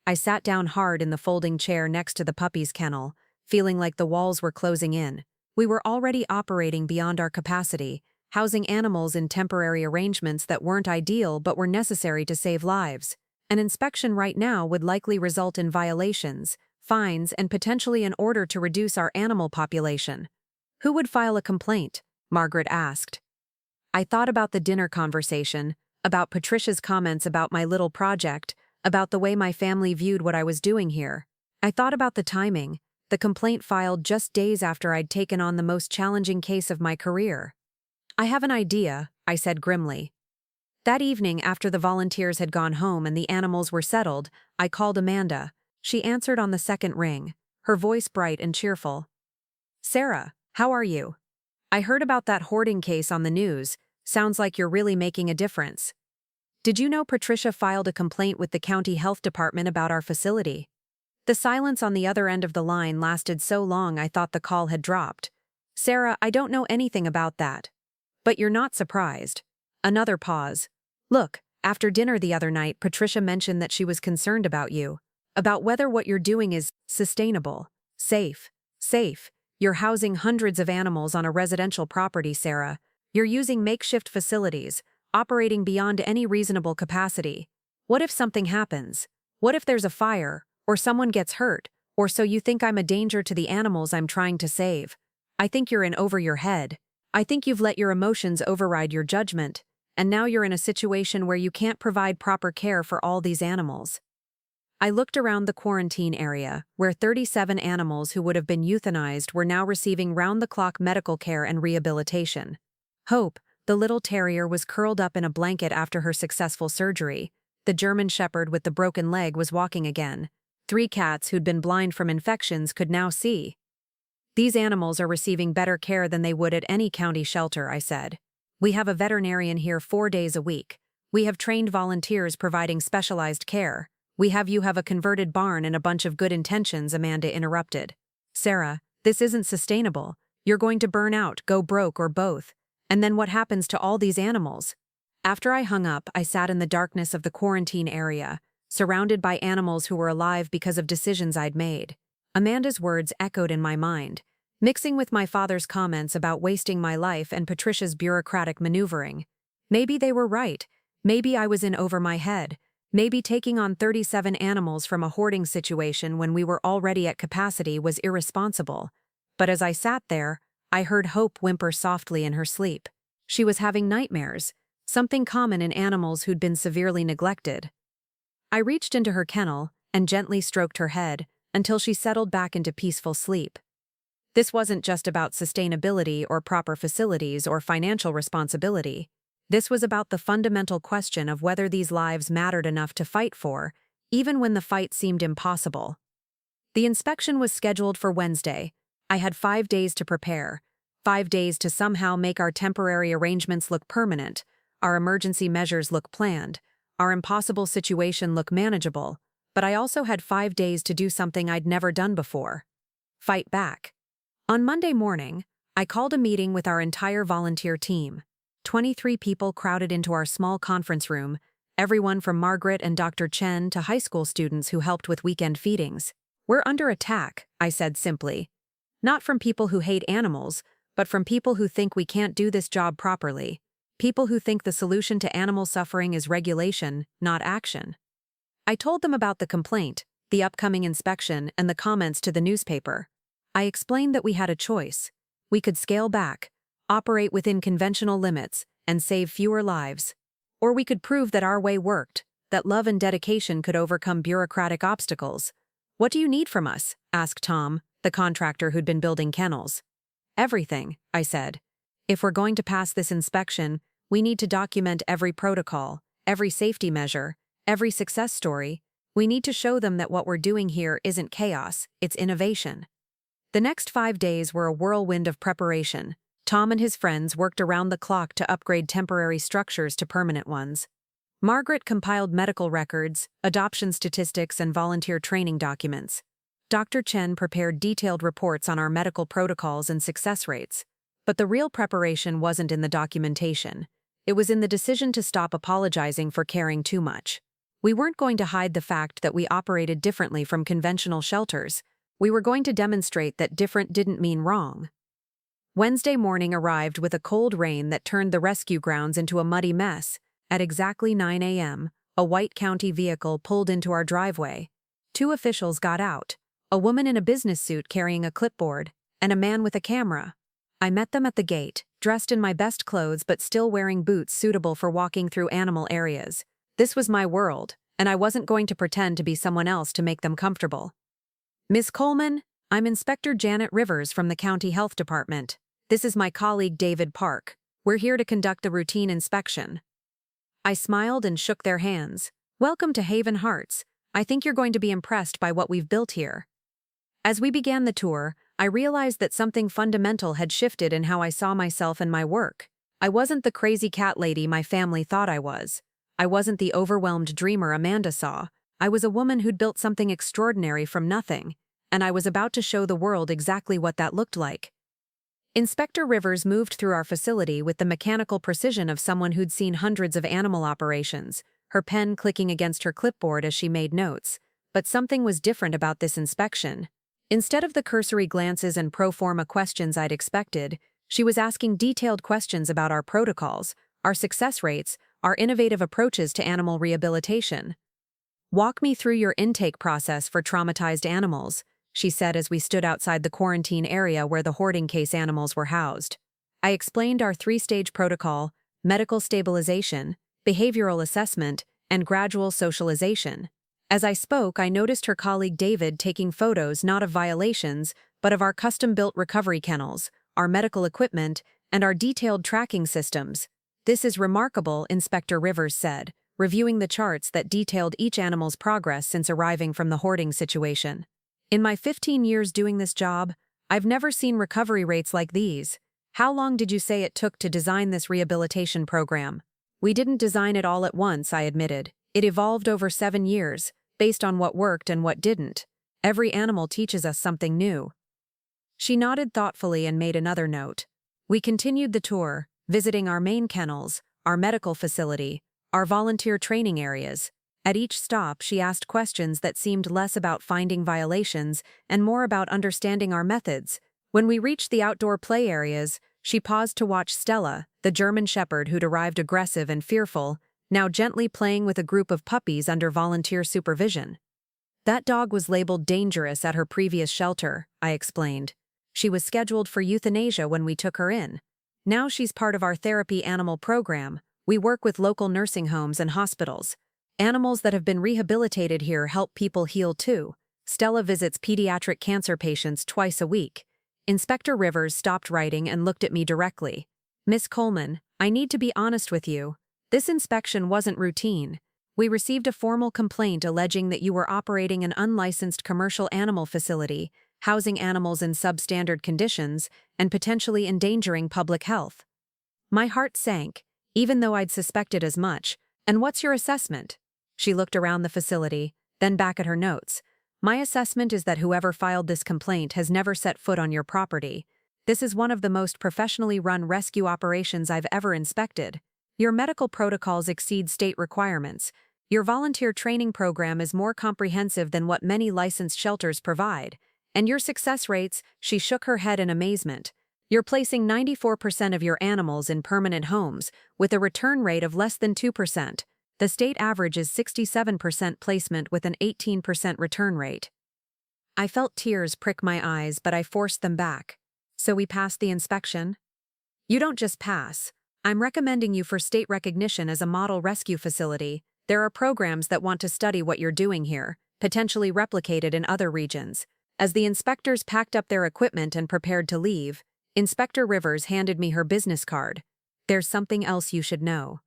A: I sat down hard in the folding chair next to the puppy's kennel, feeling like the walls were closing in. We were already operating beyond our capacity, housing animals in temporary arrangements that weren't ideal but were necessary to save lives. An inspection right now would likely result in violations, fines, and potentially an order to reduce our animal population. Who would file a complaint? Margaret asked. I thought about the dinner conversation, about Patricia's comments about my little project, about the way my family viewed what I was doing here. I thought about the timing, the complaint filed just days after I'd taken on the most challenging case of my career. I have an idea, I said grimly. That evening, after the volunteers had gone home and the animals were settled, I called Amanda. She answered on the second ring, her voice bright and cheerful. Sarah, how are you? I heard about that hoarding case on the news. Sounds like you're really making a difference. Did you know Patricia filed a complaint with the county health department about our facility? The silence on the other end of the line lasted so long I thought the call had dropped. Sarah, I don't know anything about that. But you're not surprised. Another pause. Look, after dinner the other night, Patricia mentioned that she was concerned about you. About whether what you're doing is sustainable, safe. You're housing hundreds of animals on a residential property, Sarah. You're using makeshift facilities, operating beyond any reasonable capacity. What if something happens? What if there's a fire, or someone gets hurt, or so you think I'm a danger to the animals I'm trying to save? I think you're in over your head. I think you've let your emotions override your judgment, and now you're in a situation where you can't provide proper care for all these animals. I looked around the quarantine area, where 37 animals who would have been euthanized were now receiving round-the-clock medical care and rehabilitation. Hope, the little terrier, was curled up in a blanket after her successful surgery. The German shepherd with the broken leg was walking again. 3 cats who'd been blind from infections could now see. These animals are receiving better care than they would at any county shelter, I said. We have a veterinarian here 4 days a week. We have trained volunteers providing specialized care. You have a converted barn and a bunch of good intentions, Amanda interrupted. Sarah, this isn't sustainable. You're going to burn out, go broke, or both. And then what happens to all these animals? After I hung up, I sat in the darkness of the quarantine area, surrounded by animals who were alive because of decisions I'd made. Amanda's words echoed in my mind, mixing with my father's comments about wasting my life and Patricia's bureaucratic maneuvering. Maybe they were right. Maybe I was in over my head. Maybe taking on 37 animals from a hoarding situation when we were already at capacity was irresponsible. But as I sat there, I heard Hope whimper softly in her sleep. She was having nightmares, something common in animals who'd been severely neglected. I reached into her kennel and gently stroked her head until she settled back into peaceful sleep. This wasn't just about sustainability or proper facilities or financial responsibility. This was about the fundamental question of whether these lives mattered enough to fight for, even when the fight seemed impossible. The inspection was scheduled for Wednesday. I had 5 days to prepare. 5 days to somehow make our temporary arrangements look permanent, our emergency measures look planned, our impossible situation look manageable, but I also had 5 days to do something I'd never done before. Fight back. On Monday morning, I called a meeting with our entire volunteer team. 23 people crowded into our small conference room, everyone from Margaret and Dr. Chen to high school students who helped with weekend feedings. "We're under attack," I said simply. "Not from people who hate animals, but from people who think we can't do this job properly. People who think the solution to animal suffering is regulation, not action." I told them about the complaint, the upcoming inspection, and the comments to the newspaper. I explained that we had a choice. We could scale back, operate within conventional limits, and save fewer lives. Or we could prove that our way worked, that love and dedication could overcome bureaucratic obstacles. "What do you need from us?" asked Tom, the contractor who'd been building kennels. "Everything," I said. "If we're going to pass this inspection, we need to document every protocol, every safety measure, every success story. We need to show them that what we're doing here isn't chaos, it's innovation." The next 5 days were a whirlwind of preparation. Tom and his friends worked around the clock to upgrade temporary structures to permanent ones. Margaret compiled medical records, adoption statistics, and volunteer training documents. Dr. Chen prepared detailed reports on our medical protocols and success rates. But the real preparation wasn't in the documentation. It was in the decision to stop apologizing for caring too much. We weren't going to hide the fact that we operated differently from conventional shelters. We were going to demonstrate that different didn't mean wrong. Wednesday morning arrived with a cold rain that turned the rescue grounds into a muddy mess. At exactly 9 a.m., a white county vehicle pulled into our driveway. 2 officials got out, a woman in a business suit carrying a clipboard, and a man with a camera. I met them at the gate, dressed in my best clothes but still wearing boots suitable for walking through animal areas. This was my world, and I wasn't going to pretend to be someone else to make them comfortable. "Miss Coleman, I'm Inspector Janet Rivers from the County Health Department. This is my colleague David Park. We're here to conduct a routine inspection." I smiled and shook their hands. "Welcome to Haven Hearts. I think you're going to be impressed by what we've built here." As we began the tour, I realized that something fundamental had shifted in how I saw myself and my work. I wasn't the crazy cat lady my family thought I was. I wasn't the overwhelmed dreamer Amanda saw. I was a woman who'd built something extraordinary from nothing, and I was about to show the world exactly what that looked like. Inspector Rivers moved through our facility with the mechanical precision of someone who'd seen hundreds of animal operations, her pen clicking against her clipboard as she made notes. But something was different about this inspection. Instead of the cursory glances and pro forma questions I'd expected, she was asking detailed questions about our protocols, our success rates, our innovative approaches to animal rehabilitation. "Walk me through your intake process for traumatized animals," she said as we stood outside the quarantine area where the hoarding case animals were housed. I explained our 3-stage protocol: medical stabilization, behavioral assessment, and gradual socialization. As I spoke, I noticed her colleague David taking photos not of violations, but of our custom-built recovery kennels, our medical equipment, and our detailed tracking systems. "This is remarkable," Inspector Rivers said, reviewing the charts that detailed each animal's progress since arriving from the hoarding situation. "In my 15 years doing this job, I've never seen recovery rates like these. How long did you say it took to design this rehabilitation program?" "We didn't design it all at once," I admitted. "It evolved over 7 years, based on what worked and what didn't. Every animal teaches us something new." She nodded thoughtfully and made another note. We continued the tour, visiting our main kennels, our medical facility, our volunteer training areas. At each stop, she asked questions that seemed less about finding violations and more about understanding our methods. When we reached the outdoor play areas, she paused to watch Stella, the German shepherd who'd arrived aggressive and fearful, now gently playing with a group of puppies under volunteer supervision. "That dog was labeled dangerous at her previous shelter," I explained. "She was scheduled for euthanasia when we took her in. Now she's part of our therapy animal program. We work with local nursing homes and hospitals. Animals that have been rehabilitated here help people heal too. Stella visits pediatric cancer patients twice a week." Inspector Rivers stopped writing and looked at me directly. "Miss Coleman, I need to be honest with you. This inspection wasn't routine. We received a formal complaint alleging that you were operating an unlicensed commercial animal facility, housing animals in substandard conditions, and potentially endangering public health. My heart sank, even though I'd suspected as much. And what's your assessment? She looked around the facility, then back at her notes. My assessment is that whoever filed this complaint has never set foot on your property. This is one of the most professionally run rescue operations I've ever inspected. Your medical protocols exceed state requirements. Your volunteer training program is more comprehensive than what many licensed shelters provide. And your success rates, she shook her head in amazement. You're placing 94% of your animals in permanent homes, with a return rate of less than 2%. The state average is 67% placement with an 18% return rate. I felt tears prick my eyes, but I forced them back. So we passed the inspection? You don't just pass. I'm recommending you for state recognition as a model rescue facility. There are programs that want to study what you're doing here, potentially replicated in other regions. As the inspectors packed up their equipment and prepared to leave, Inspector Rivers handed me her business card. There's something else you should know.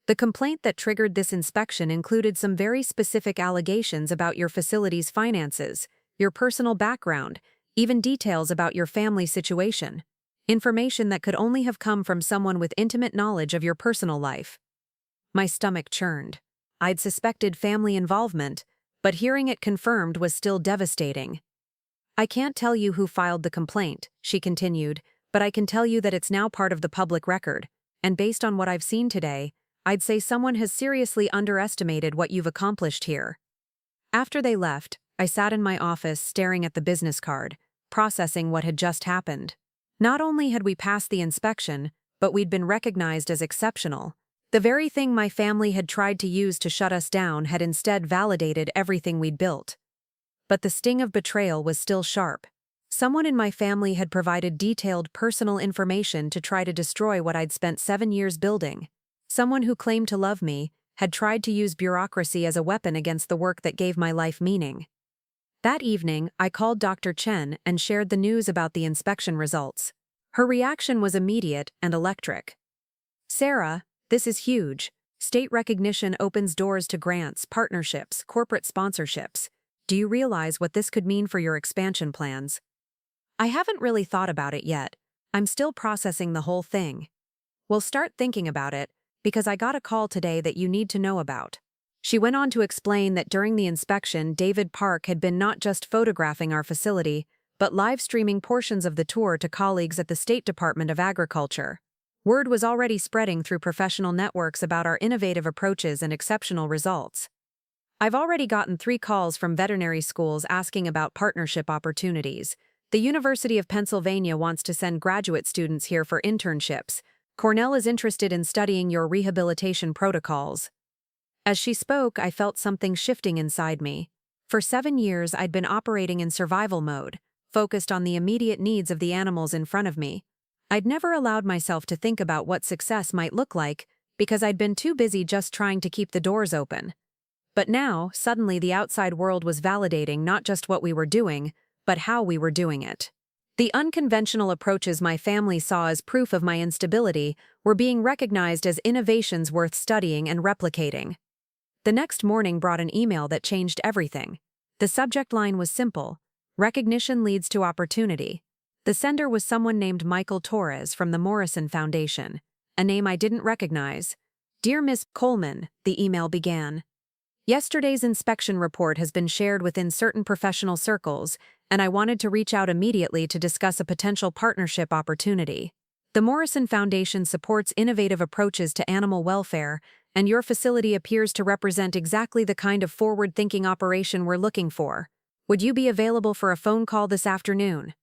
A: The complaint that triggered this inspection included some very specific allegations about your facility's finances, your personal background, even details about your family situation. Information that could only have come from someone with intimate knowledge of your personal life. My stomach churned. I'd suspected family involvement, but hearing it confirmed was still devastating. I can't tell you who filed the complaint, she continued, but I can tell you that it's now part of the public record, and based on what I've seen today, I'd say someone has seriously underestimated what you've accomplished here. After they left, I sat in my office staring at the business card, processing what had just happened. Not only had we passed the inspection, but we'd been recognized as exceptional. The very thing my family had tried to use to shut us down had instead validated everything we'd built. But the sting of betrayal was still sharp. Someone in my family had provided detailed personal information to try to destroy what I'd spent 7 years building. Someone who claimed to love me had tried to use bureaucracy as a weapon against the work that gave my life meaning. That evening, I called Dr. Chen and shared the news about the inspection results. Her reaction was immediate and electric. Sarah, this is huge. State recognition opens doors to grants, partnerships, corporate sponsorships. Do you realize what this could mean for your expansion plans? I haven't really thought about it yet. I'm still processing the whole thing. We'll start thinking about it, because I got a call today that you need to know about. She went on to explain that during the inspection, David Park had been not just photographing our facility, but live streaming portions of the tour to colleagues at the State Department of Agriculture. Word was already spreading through professional networks about our innovative approaches and exceptional results. I've already gotten 3 calls from veterinary schools asking about partnership opportunities. The University of Pennsylvania wants to send graduate students here for internships. Cornell is interested in studying your rehabilitation protocols. As she spoke, I felt something shifting inside me. For 7 years, I'd been operating in survival mode, focused on the immediate needs of the animals in front of me. I'd never allowed myself to think about what success might look like because I'd been too busy just trying to keep the doors open. But now, suddenly the outside world was validating not just what we were doing, but how we were doing it. The unconventional approaches my family saw as proof of my instability were being recognized as innovations worth studying and replicating. The next morning brought an email that changed everything. The subject line was simple: recognition leads to opportunity. The sender was someone named Michael Torres from the Morrison Foundation, a name I didn't recognize. Dear Ms. Coleman, the email began. Yesterday's inspection report has been shared within certain professional circles, and I wanted to reach out immediately to discuss a potential partnership opportunity. The Morrison Foundation supports innovative approaches to animal welfare, and your facility appears to represent exactly the kind of forward-thinking operation we're looking for. Would you be available for a phone call this afternoon?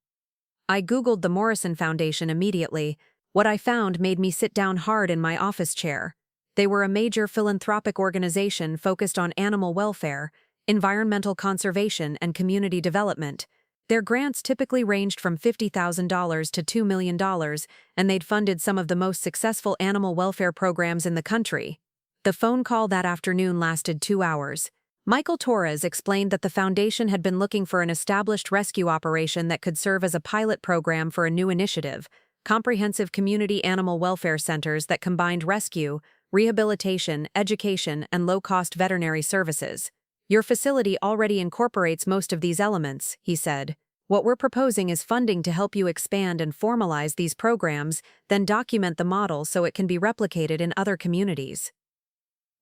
A: I Googled the Morrison Foundation immediately. What I found made me sit down hard in my office chair. They were a major philanthropic organization focused on animal welfare, environmental conservation, and community development. Their grants typically ranged from $50,000 to $2 million, and they'd funded some of the most successful animal welfare programs in the country. The phone call that afternoon lasted 2 hours. Michael Torres explained that the foundation had been looking for an established rescue operation that could serve as a pilot program for a new initiative, comprehensive community animal welfare centers that combined rescue, rehabilitation, education, and low-cost veterinary services. Your facility already incorporates most of these elements, he said. What we're proposing is funding to help you expand and formalize these programs, then document the model so it can be replicated in other communities.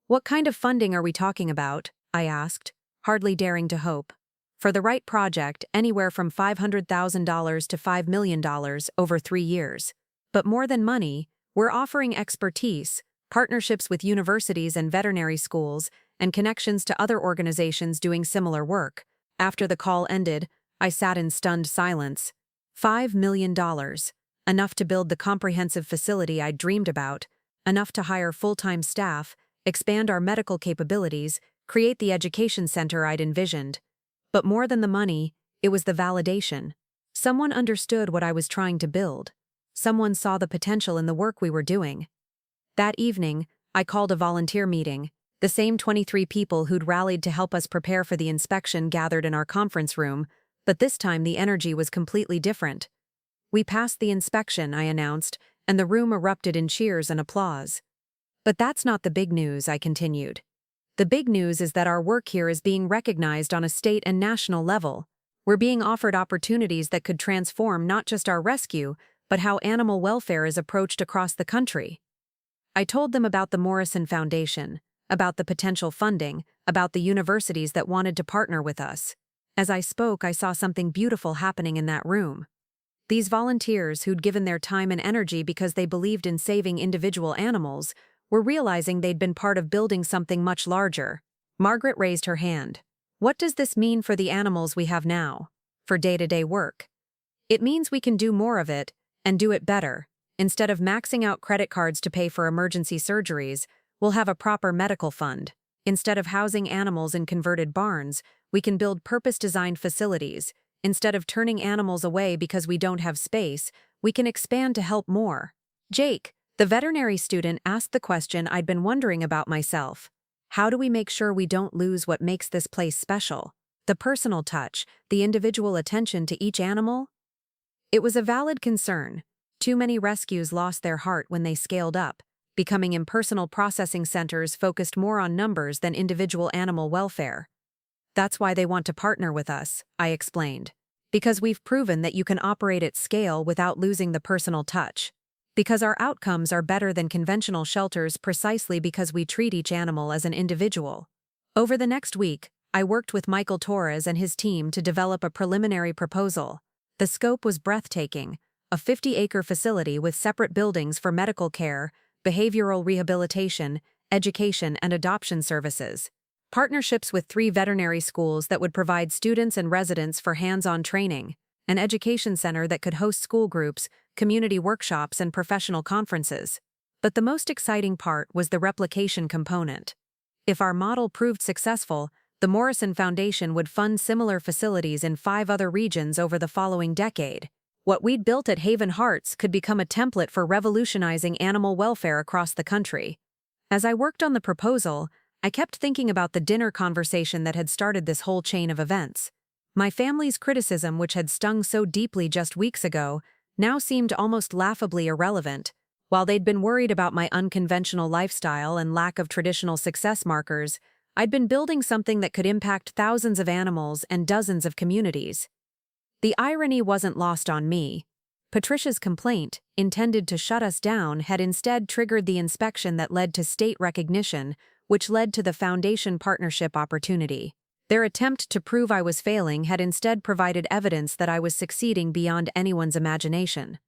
A: What kind of funding are we talking about? I asked, hardly daring to hope. For the right project, anywhere from $500,000 to $5 million over 3 years. But more than money, we're offering expertise, partnerships with universities and veterinary schools, and connections to other organizations doing similar work. After the call ended, I sat in stunned silence. $5 million. Enough to build the comprehensive facility I'd dreamed about, enough to hire full-time staff, expand our medical capabilities, create the education center I'd envisioned. But more than the money, it was the validation. Someone understood what I was trying to build. Someone saw the potential in the work we were doing. That evening, I called a volunteer meeting. The same 23 people who'd rallied to help us prepare for the inspection gathered in our conference room, but this time the energy was completely different. We passed the inspection, I announced, and the room erupted in cheers and applause. But that's not the big news, I continued. The big news is that our work here is being recognized on a state and national level. We're being offered opportunities that could transform not just our rescue, but how animal welfare is approached across the country. I told them about the Morrison Foundation, about the potential funding, about the universities that wanted to partner with us. As I spoke, I saw something beautiful happening in that room. These volunteers who'd given their time and energy because they believed in saving individual animals were realizing they'd been part of building something much larger. Margaret raised her hand. What does this mean for the animals we have now? For day-to-day work? It means we can do more of it, and do it better. Instead of maxing out credit cards to pay for emergency surgeries, we'll have a proper medical fund. Instead of housing animals in converted barns, we can build purpose-designed facilities. Instead of turning animals away because we don't have space, we can expand to help more. Jake, the veterinary student, asked the question I'd been wondering about myself. How do we make sure we don't lose what makes this place special? The personal touch, the individual attention to each animal? It was a valid concern. Too many rescues lost their heart when they scaled up, becoming impersonal processing centers focused more on numbers than individual animal welfare. That's why they want to partner with us, I explained. Because we've proven that you can operate at scale without losing the personal touch. Because our outcomes are better than conventional shelters precisely because we treat each animal as an individual. Over the next week, I worked with Michael Torres and his team to develop a preliminary proposal. The scope was breathtaking, a 50-acre facility with separate buildings for medical care, behavioral rehabilitation, education, and adoption services. Partnerships with 3 veterinary schools that would provide students and residents for hands-on training, an education center that could host school groups, community workshops, and professional conferences. But the most exciting part was the replication component. If our model proved successful, the Morrison Foundation would fund similar facilities in 5 other regions over the following decade. What we'd built at Haven Hearts could become a template for revolutionizing animal welfare across the country. As I worked on the proposal, I kept thinking about the dinner conversation that had started this whole chain of events. My family's criticism, which had stung so deeply just weeks ago, now seemed almost laughably irrelevant. While they'd been worried about my unconventional lifestyle and lack of traditional success markers, I'd been building something that could impact thousands of animals and dozens of communities. The irony wasn't lost on me. Patricia's complaint, intended to shut us down, had instead triggered the inspection that led to state recognition, which led to the foundation partnership opportunity. Their attempt to prove I was failing had instead provided evidence that I was succeeding beyond anyone's imagination.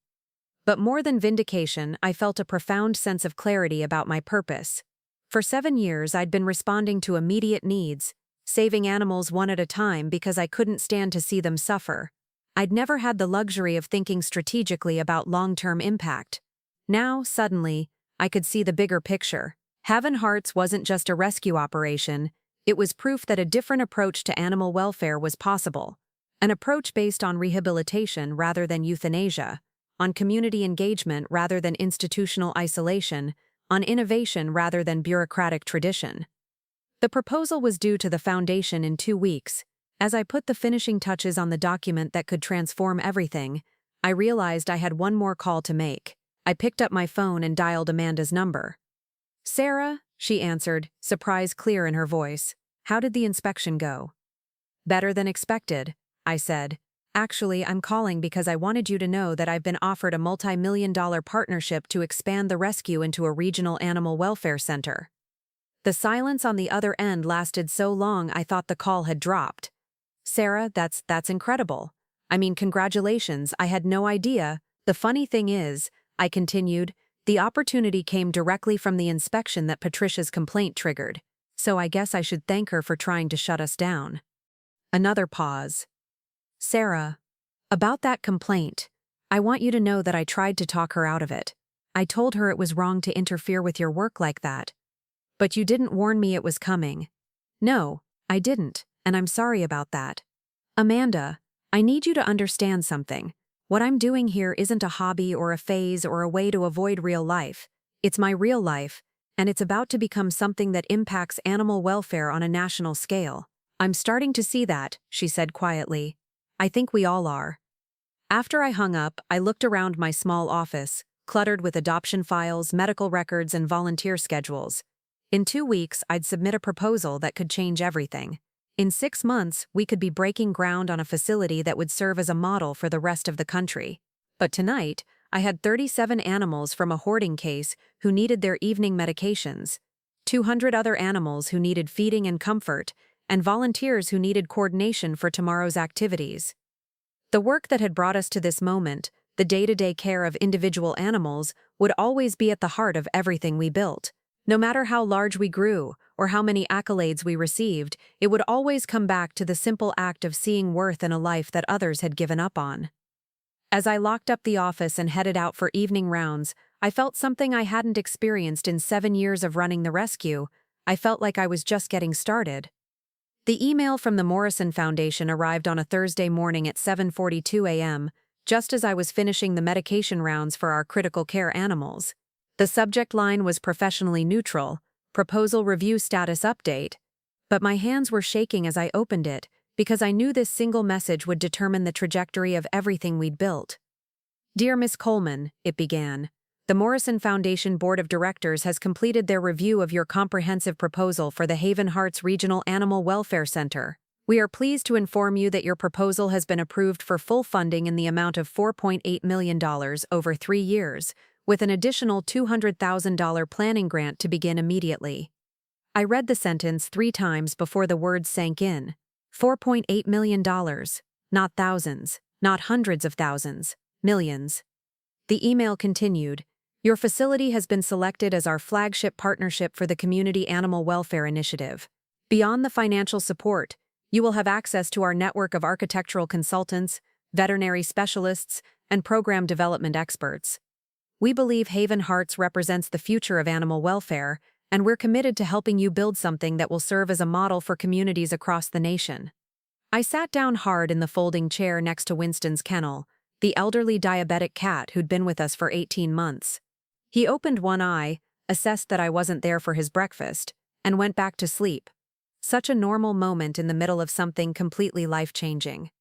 A: But more than vindication, I felt a profound sense of clarity about my purpose. For 7 years, I'd been responding to immediate needs, saving animals one at a time because I couldn't stand to see them suffer. I'd never had the luxury of thinking strategically about long-term impact. Now, suddenly, I could see the bigger picture. Haven Hearts wasn't just a rescue operation. It was proof that a different approach to animal welfare was possible. An approach based on rehabilitation rather than euthanasia, on community engagement rather than institutional isolation, on innovation rather than bureaucratic tradition. The proposal was due to the foundation in 2 weeks. As I put the finishing touches on the document that could transform everything, I realized I had one more call to make. I picked up my phone and dialed Amanda's number. "Sarah," she answered, surprise clear in her voice. "How did the inspection go?" "Better than expected," I said. Actually, I'm calling because I wanted you to know that I've been offered a multi-million-dollar partnership to expand the rescue into a regional animal welfare center. The silence on the other end lasted so long I thought the call had dropped. Sarah, that's incredible. I mean, congratulations, I had no idea. The funny thing is, I continued, the opportunity came directly from the inspection that Patricia's complaint triggered, so I guess I should thank her for trying to shut us down. Another pause. Sarah, about that complaint, I want you to know that I tried to talk her out of it. I told her it was wrong to interfere with your work like that. But you didn't warn me it was coming. No, I didn't, and I'm sorry about that. Amanda, I need you to understand something. What I'm doing here isn't a hobby or a phase or a way to avoid real life. It's my real life, and it's about to become something that impacts animal welfare on a national scale. I'm starting to see that, she said quietly. I think we all are. After I hung up, I looked around my small office, cluttered with adoption files, medical records, and volunteer schedules. In 2 weeks, I'd submit a proposal that could change everything. In 6 months, we could be breaking ground on a facility that would serve as a model for the rest of the country. But tonight, I had 37 animals from a hoarding case who needed their evening medications, 200 other animals who needed feeding and comfort, and volunteers who needed coordination for tomorrow's activities. The work that had brought us to this moment, the day-to-day care of individual animals, would always be at the heart of everything we built. No matter how large we grew, or how many accolades we received, it would always come back to the simple act of seeing worth in a life that others had given up on. As I locked up the office and headed out for evening rounds, I felt something I hadn't experienced in 7 years of running the rescue. I felt like I was just getting started. The email from the Morrison Foundation arrived on a Thursday morning at 7:42 a.m., just as I was finishing the medication rounds for our critical care animals. The subject line was professionally neutral, proposal review status update, but my hands were shaking as I opened it because I knew this single message would determine the trajectory of everything we'd built. Dear Miss Coleman, it began, the Morrison Foundation Board of Directors has completed their review of your comprehensive proposal for the Haven Hearts Regional Animal Welfare Center. We are pleased to inform you that your proposal has been approved for full funding in the amount of $4.8 million over 3 years, with an additional $200,000 planning grant to begin immediately. I read the sentence 3 times before the words sank in. $4.8 million. Not thousands, not hundreds of thousands, millions. The email continued, your facility has been selected as our flagship partnership for the Community Animal Welfare Initiative. Beyond the financial support, you will have access to our network of architectural consultants, veterinary specialists, and program development experts. We believe Haven Hearts represents the future of animal welfare, and we're committed to helping you build something that will serve as a model for communities across the nation. I sat down hard in the folding chair next to Winston's kennel, the elderly diabetic cat who'd been with us for 18 months. He opened one eye, assessed that I wasn't there for his breakfast, and went back to sleep. Such a normal moment in the middle of something completely life-changing.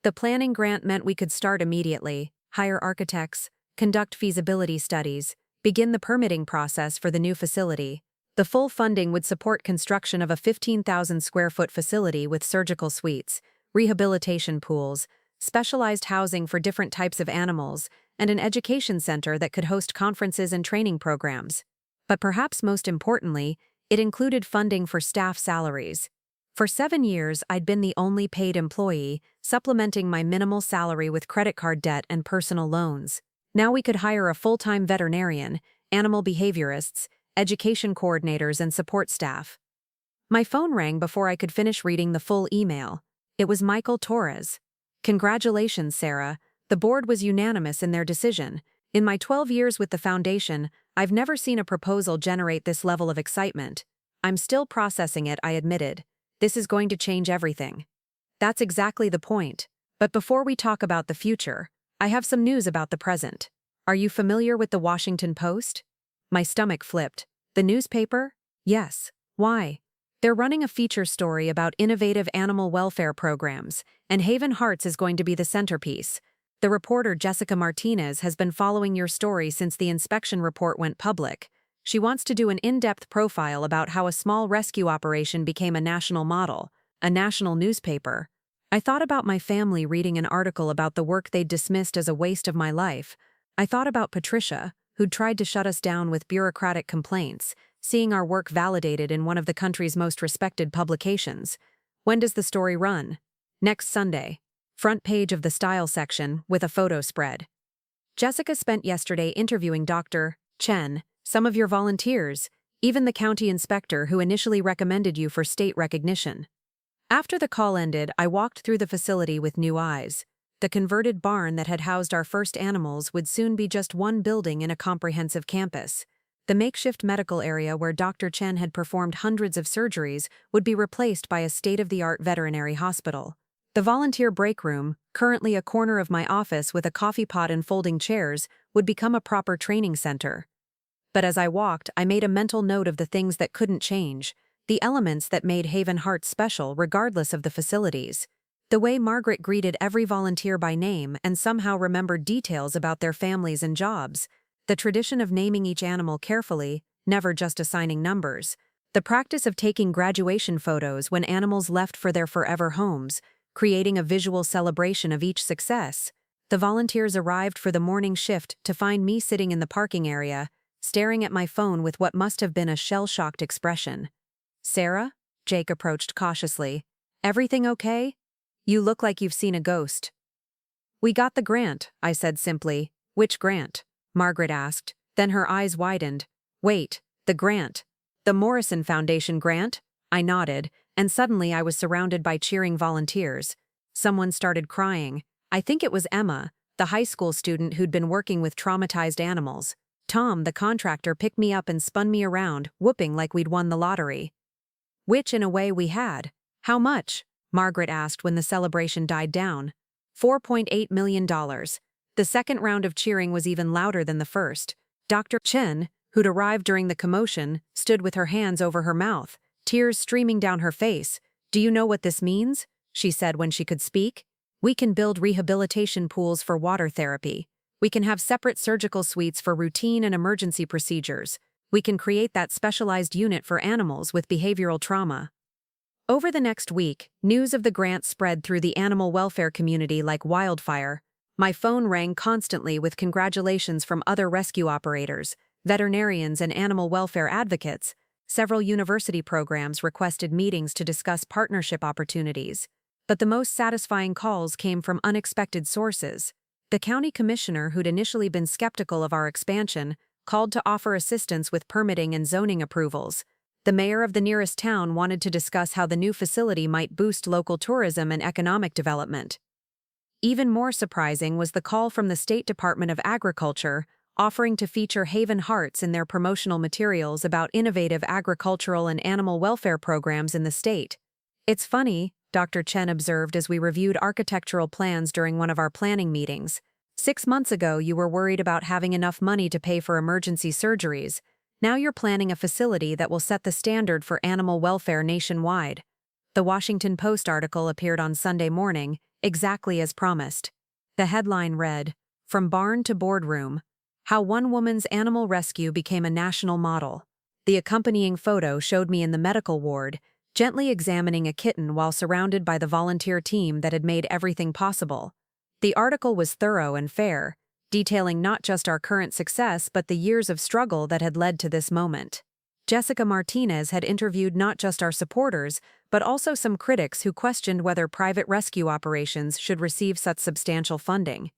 A: The planning grant meant we could start immediately, hire architects, conduct feasibility studies, begin the permitting process for the new facility. The full funding would support construction of a 15,000-square-foot facility with surgical suites, rehabilitation pools, specialized housing for different types of animals, and an education center that could host conferences and training programs. But perhaps most importantly, it included funding for staff salaries. For 7 years, I'd been the only paid employee, supplementing my minimal salary with credit card debt and personal loans. Now we could hire a full-time veterinarian, animal behaviorists, education coordinators, and support staff. My phone rang before I could finish reading the full email. It was Michael Torres. Congratulations, Sarah. The board was unanimous in their decision. In my 12 years with the foundation, I've never seen a proposal generate this level of excitement. I'm still processing it, I admitted. This is going to change everything. That's exactly the point. But before we talk about the future, I have some news about the present. Are you familiar with the Washington Post? My stomach flipped. The newspaper? Yes. Why? They're running a feature story about innovative animal welfare programs, and Haven Hearts is going to be the centerpiece. The reporter Jessica Martinez has been following your story since the inspection report went public. She wants to do an in-depth profile about how a small rescue operation became a national model, a national newspaper. I thought about my family reading an article about the work they'd dismissed as a waste of my life. I thought about Patricia, who'd tried to shut us down with bureaucratic complaints, seeing our work validated in one of the country's most respected publications. When does the story run? Next Sunday. Front page of the style section, with a photo spread. Jessica spent yesterday interviewing Dr. Chen, some of your volunteers, even the county inspector who initially recommended you for state recognition. After the call ended, I walked through the facility with new eyes. The converted barn that had housed our first animals would soon be just one building in a comprehensive campus. The makeshift medical area where Dr. Chen had performed hundreds of surgeries would be replaced by a state-of-the-art veterinary hospital. The volunteer break room, currently a corner of my office with a coffee pot and folding chairs, would become a proper training center. But as I walked, I made a mental note of the things that couldn't change, the elements that made Haven Hearts special regardless of the facilities. The way Margaret greeted every volunteer by name and somehow remembered details about their families and jobs. The tradition of naming each animal carefully, never just assigning numbers. The practice of taking graduation photos when animals left for their forever homes, creating a visual celebration of each success. The volunteers arrived for the morning shift to find me sitting in the parking area, staring at my phone with what must have been a shell-shocked expression. "Sarah?" Jake approached cautiously. "Everything okay? You look like you've seen a ghost." "We got the grant," I said simply. "Which grant?" Margaret asked. Then her eyes widened. "Wait, the grant. The Morrison Foundation grant?" I nodded, and suddenly I was surrounded by cheering volunteers. Someone started crying. I think it was Emma, the high school student who'd been working with traumatized animals. Tom, the contractor, picked me up and spun me around, whooping like we'd won the lottery. Which, in a way, we had. "How much?" Margaret asked when the celebration died down. $4.8 million. The second round of cheering was even louder than the first. Dr. Chen, who'd arrived during the commotion, stood with her hands over her mouth, tears streaming down her face. "Do you know what this means?" she said when she could speak. "We can build rehabilitation pools for water therapy. We can have separate surgical suites for routine and emergency procedures. We can create that specialized unit for animals with behavioral trauma." Over the next week, news of the grant spread through the animal welfare community like wildfire. My phone rang constantly with congratulations from other rescue operators, veterinarians, and animal welfare advocates. Several university programs requested meetings to discuss partnership opportunities. But the most satisfying calls came from unexpected sources. The county commissioner, who'd initially been skeptical of our expansion, called to offer assistance with permitting and zoning approvals. The mayor of the nearest town wanted to discuss how the new facility might boost local tourism and economic development. Even more surprising was the call from the State Department of Agriculture, offering to feature Haven Hearts in their promotional materials about innovative agricultural and animal welfare programs in the state. "It's funny," Dr. Chen observed as we reviewed architectural plans during one of our planning meetings. "6 months ago you were worried about having enough money to pay for emergency surgeries. Now you're planning a facility that will set the standard for animal welfare nationwide." The Washington Post article appeared on Sunday morning, exactly as promised. The headline read, "From Barn to Boardroom: How One Woman's Animal Rescue Became a National Model." The accompanying photo showed me in the medical ward, gently examining a kitten while surrounded by the volunteer team that had made everything possible. The article was thorough and fair, detailing not just our current success but the years of struggle that had led to this moment. Jessica Martinez had interviewed not just our supporters, but also some critics who questioned whether private rescue operations should receive such substantial funding.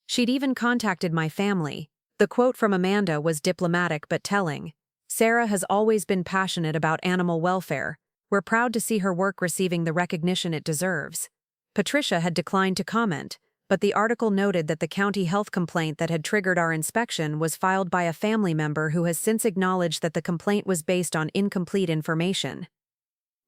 A: She'd even contacted my family. The quote from Amanda was diplomatic but telling. "Sarah has always been passionate about animal welfare. We're proud to see her work receiving the recognition it deserves." Patricia had declined to comment, but the article noted that the county health complaint that had triggered our inspection was filed by a family member who has since acknowledged that the complaint was based on incomplete information.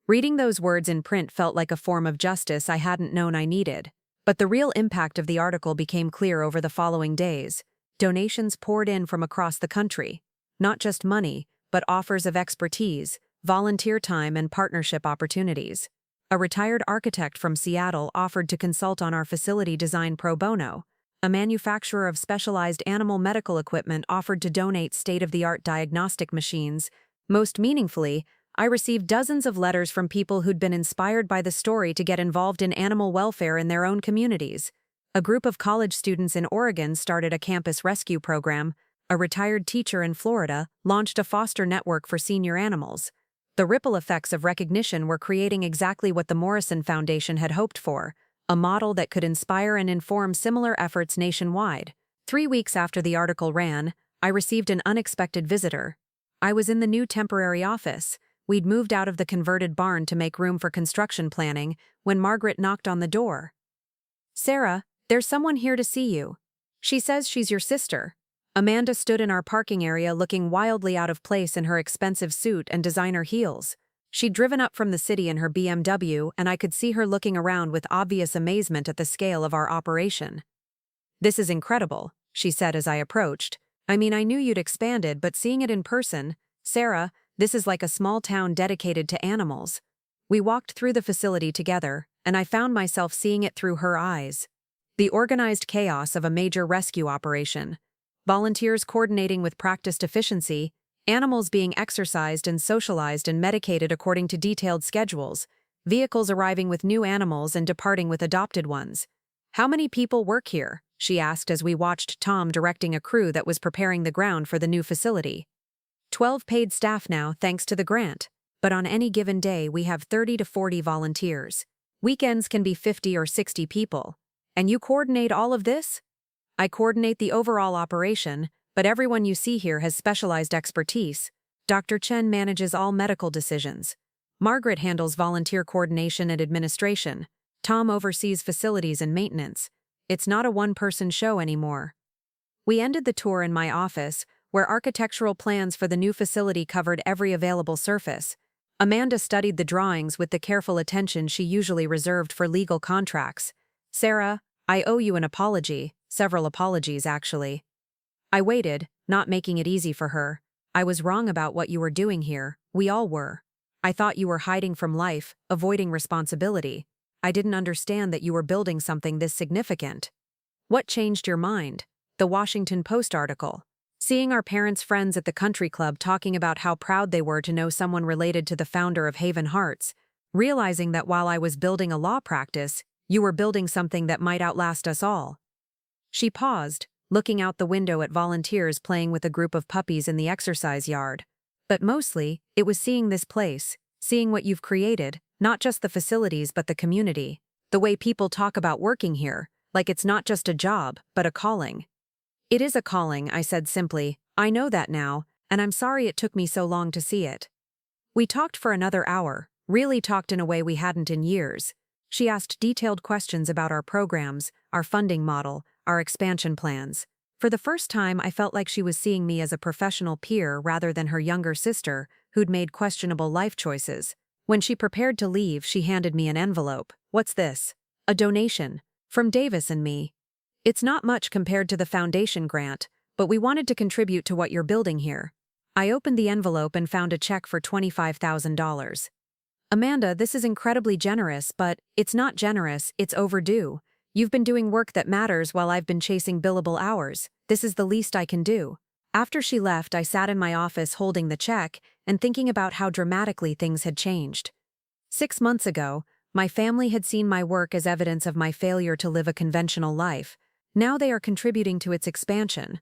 A: Reading those words in print felt like a form of justice I hadn't known I needed. But the real impact of the article became clear over the following days. Donations poured in from across the country. Not just money, but offers of expertise, volunteer time, and partnership opportunities. A retired architect from Seattle offered to consult on our facility design pro bono. A manufacturer of specialized animal medical equipment offered to donate state-of-the-art diagnostic machines. Most meaningfully, I received dozens of letters from people who'd been inspired by the story to get involved in animal welfare in their own communities. A group of college students in Oregon started a campus rescue program. A retired teacher in Florida launched a foster network for senior animals. The ripple effects of recognition were creating exactly what the Morrison Foundation had hoped for, a model that could inspire and inform similar efforts nationwide. 3 weeks after the article ran, I received an unexpected visitor. I was in the new temporary office. We'd moved out of the converted barn to make room for construction planning when Margaret knocked on the door. "Sarah, there's someone here to see you. She says she's your sister." Amanda stood in our parking area looking wildly out of place in her expensive suit and designer heels. She'd driven up from the city in her BMW, and I could see her looking around with obvious amazement at the scale of our operation. "This is incredible," she said as I approached. "I mean, I knew you'd expanded, but seeing it in person, Sarah, this is like a small town dedicated to animals." We walked through the facility together, and I found myself seeing it through her eyes. The organized chaos of a major rescue operation. Volunteers coordinating with practiced efficiency, animals being exercised and socialized and medicated according to detailed schedules, vehicles arriving with new animals and departing with adopted ones. "How many people work here?" she asked as we watched Tom directing a crew that was preparing the ground for the new facility. 12 paid staff now, thanks to the grant, but on any given day we have 30 to 40 volunteers. Weekends can be 50 or 60 people. "And you coordinate all of this?" "I coordinate the overall operation, but everyone you see here has specialized expertise. Dr. Chen manages all medical decisions. Margaret handles volunteer coordination and administration. Tom oversees facilities and maintenance. It's not a one-person show anymore." We ended the tour in my office, where architectural plans for the new facility covered every available surface. Amanda studied the drawings with the careful attention she usually reserved for legal contracts. "Sarah, I owe you an apology, several apologies actually." I waited, not making it easy for her. "I was wrong about what you were doing here, we all were. I thought you were hiding from life, avoiding responsibility. I didn't understand that you were building something this significant." "What changed your mind?" "The Washington Post article. Seeing our parents' friends at the country club talking about how proud they were to know someone related to the founder of Haven Hearts. Realizing that while I was building a law practice, you were building something that might outlast us all." She paused, looking out the window at volunteers playing with a group of puppies in the exercise yard. "But mostly, it was seeing this place, seeing what you've created, not just the facilities but the community. The way people talk about working here, like it's not just a job, but a calling." "It is a calling," I said simply. "I know that now, and I'm sorry it took me so long to see it." We talked for another hour, really talked in a way we hadn't in years. She asked detailed questions about our programs, our funding model, our expansion plans. For the first time, I felt like she was seeing me as a professional peer rather than her younger sister, who'd made questionable life choices. When she prepared to leave, she handed me an envelope. "What's this?" "A donation. From Davis and me. It's not much compared to the foundation grant, but we wanted to contribute to what you're building here." I opened the envelope and found a check for $25,000. "Amanda, this is incredibly generous, but it's not generous, it's overdue. You've been doing work that matters while I've been chasing billable hours. This is the least I can do." After she left, I sat in my office holding the check and thinking about how dramatically things had changed. 6 months ago, my family had seen my work as evidence of my failure to live a conventional life. Now they are contributing to its expansion.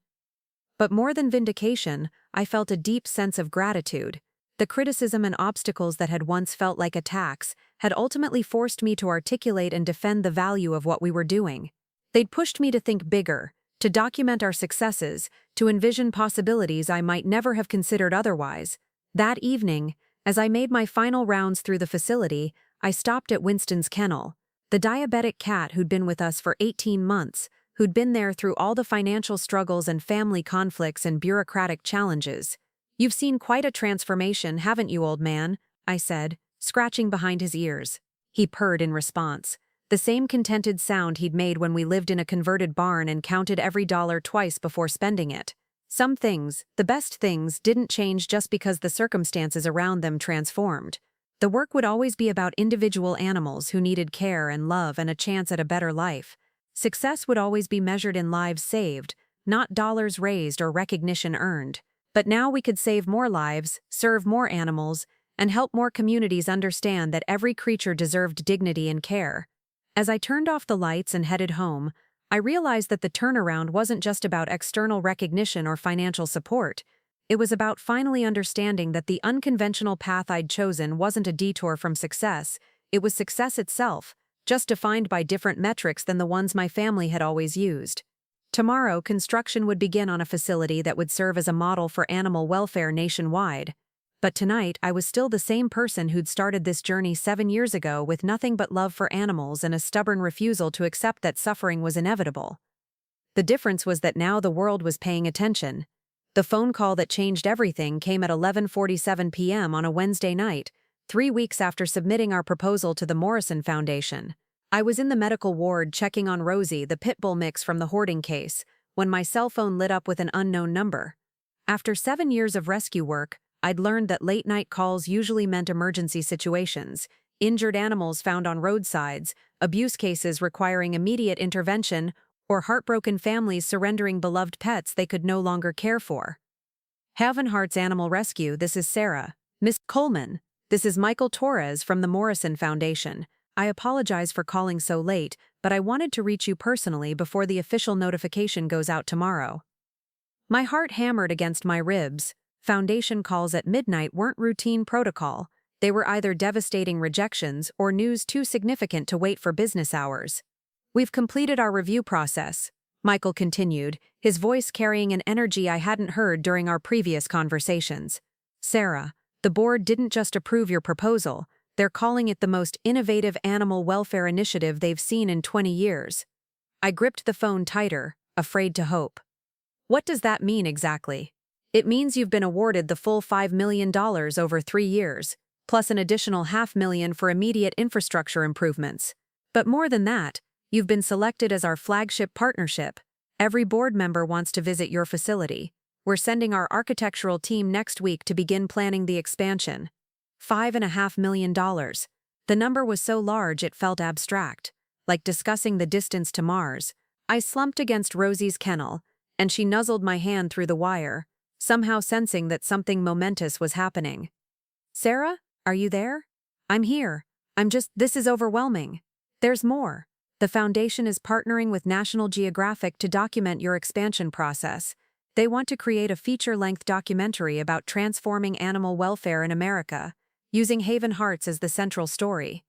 A: But more than vindication, I felt a deep sense of gratitude. The criticism and obstacles that had once felt like attacks had ultimately forced me to articulate and defend the value of what we were doing. They'd pushed me to think bigger, to document our successes, to envision possibilities I might never have considered otherwise. That evening, as I made my final rounds through the facility, I stopped at Winston's kennel. The diabetic cat who'd been with us for 18 months, who'd been there through all the financial struggles and family conflicts and bureaucratic challenges. "You've seen quite a transformation, haven't you, old man?" I said, scratching behind his ears. He purred in response, the same contented sound he'd made when we lived in a converted barn and counted every dollar twice before spending it. Some things, the best things, didn't change just because the circumstances around them transformed. The work would always be about individual animals who needed care and love and a chance at a better life. Success would always be measured in lives saved, not dollars raised or recognition earned. But now we could save more lives, serve more animals, and help more communities understand that every creature deserved dignity and care. As I turned off the lights and headed home, I realized that the turnaround wasn't just about external recognition or financial support. It was about finally understanding that the unconventional path I'd chosen wasn't a detour from success, it was success itself, just defined by different metrics than the ones my family had always used. Tomorrow, construction would begin on a facility that would serve as a model for animal welfare nationwide. But tonight, I was still the same person who'd started this journey 7 years ago with nothing but love for animals and a stubborn refusal to accept that suffering was inevitable. The difference was that now the world was paying attention. The phone call that changed everything came at 11:47 p.m. on a Wednesday night, 3 weeks after submitting our proposal to the Morrison Foundation. I was in the medical ward checking on Rosie, the pit bull mix from the hoarding case, when my cell phone lit up with an unknown number. After 7 years of rescue work, I'd learned that late-night calls usually meant emergency situations, injured animals found on roadsides, abuse cases requiring immediate intervention, or heartbroken families surrendering beloved pets they could no longer care for. Heaven Hearts Animal Rescue, this is Sarah. Miss Coleman, this is Michael Torres from the Morrison Foundation. I apologize for calling so late, but I wanted to reach you personally before the official notification goes out tomorrow. My heart hammered against my ribs. Foundation calls at midnight weren't routine protocol. They were either devastating rejections or news too significant to wait for business hours. We've completed our review process, Michael continued, his voice carrying an energy I hadn't heard during our previous conversations. Sarah, the board didn't just approve your proposal, they're calling it the most innovative animal welfare initiative they've seen in 20 years. I gripped the phone tighter, afraid to hope. What does that mean exactly? It means you've been awarded the full $5 million over 3 years, plus an additional $500,000 for immediate infrastructure improvements. But more than that, you've been selected as our flagship partnership. Every board member wants to visit your facility. We're sending our architectural team next week to begin planning the expansion. $5.5 million. The number was so large it felt abstract, like discussing the distance to Mars. I slumped against Rosie's kennel, and she nuzzled my hand through the wire, somehow sensing that something momentous was happening. Sarah, are you there? I'm here. This is overwhelming. There's more. The foundation is partnering with National Geographic to document your expansion process. They want to create a feature-length documentary about transforming animal welfare in America, using Haven Hearts as the central story.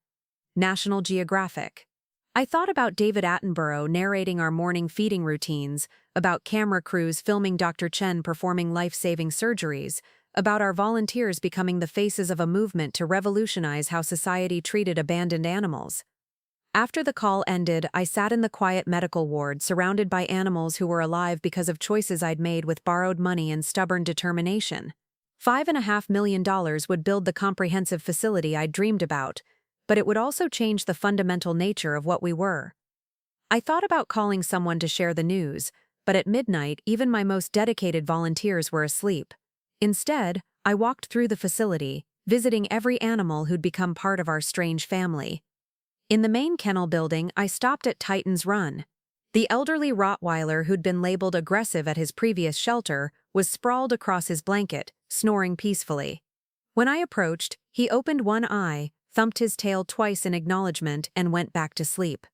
A: National Geographic. I thought about David Attenborough narrating our morning feeding routines, about camera crews filming Dr. Chen performing life-saving surgeries, about our volunteers becoming the faces of a movement to revolutionize how society treated abandoned animals. After the call ended, I sat in the quiet medical ward surrounded by animals who were alive because of choices I'd made with borrowed money and stubborn determination. $5.5 million would build the comprehensive facility I'd dreamed about, but it would also change the fundamental nature of what we were. I thought about calling someone to share the news, but at midnight even my most dedicated volunteers were asleep. Instead, I walked through the facility, visiting every animal who'd become part of our strange family. In the main kennel building, I stopped at Titan's Run. The elderly Rottweiler who'd been labeled aggressive at his previous shelter was sprawled across his blanket, snoring peacefully. When I approached, he opened one eye, thumped his tail twice in acknowledgement, and went back to sleep.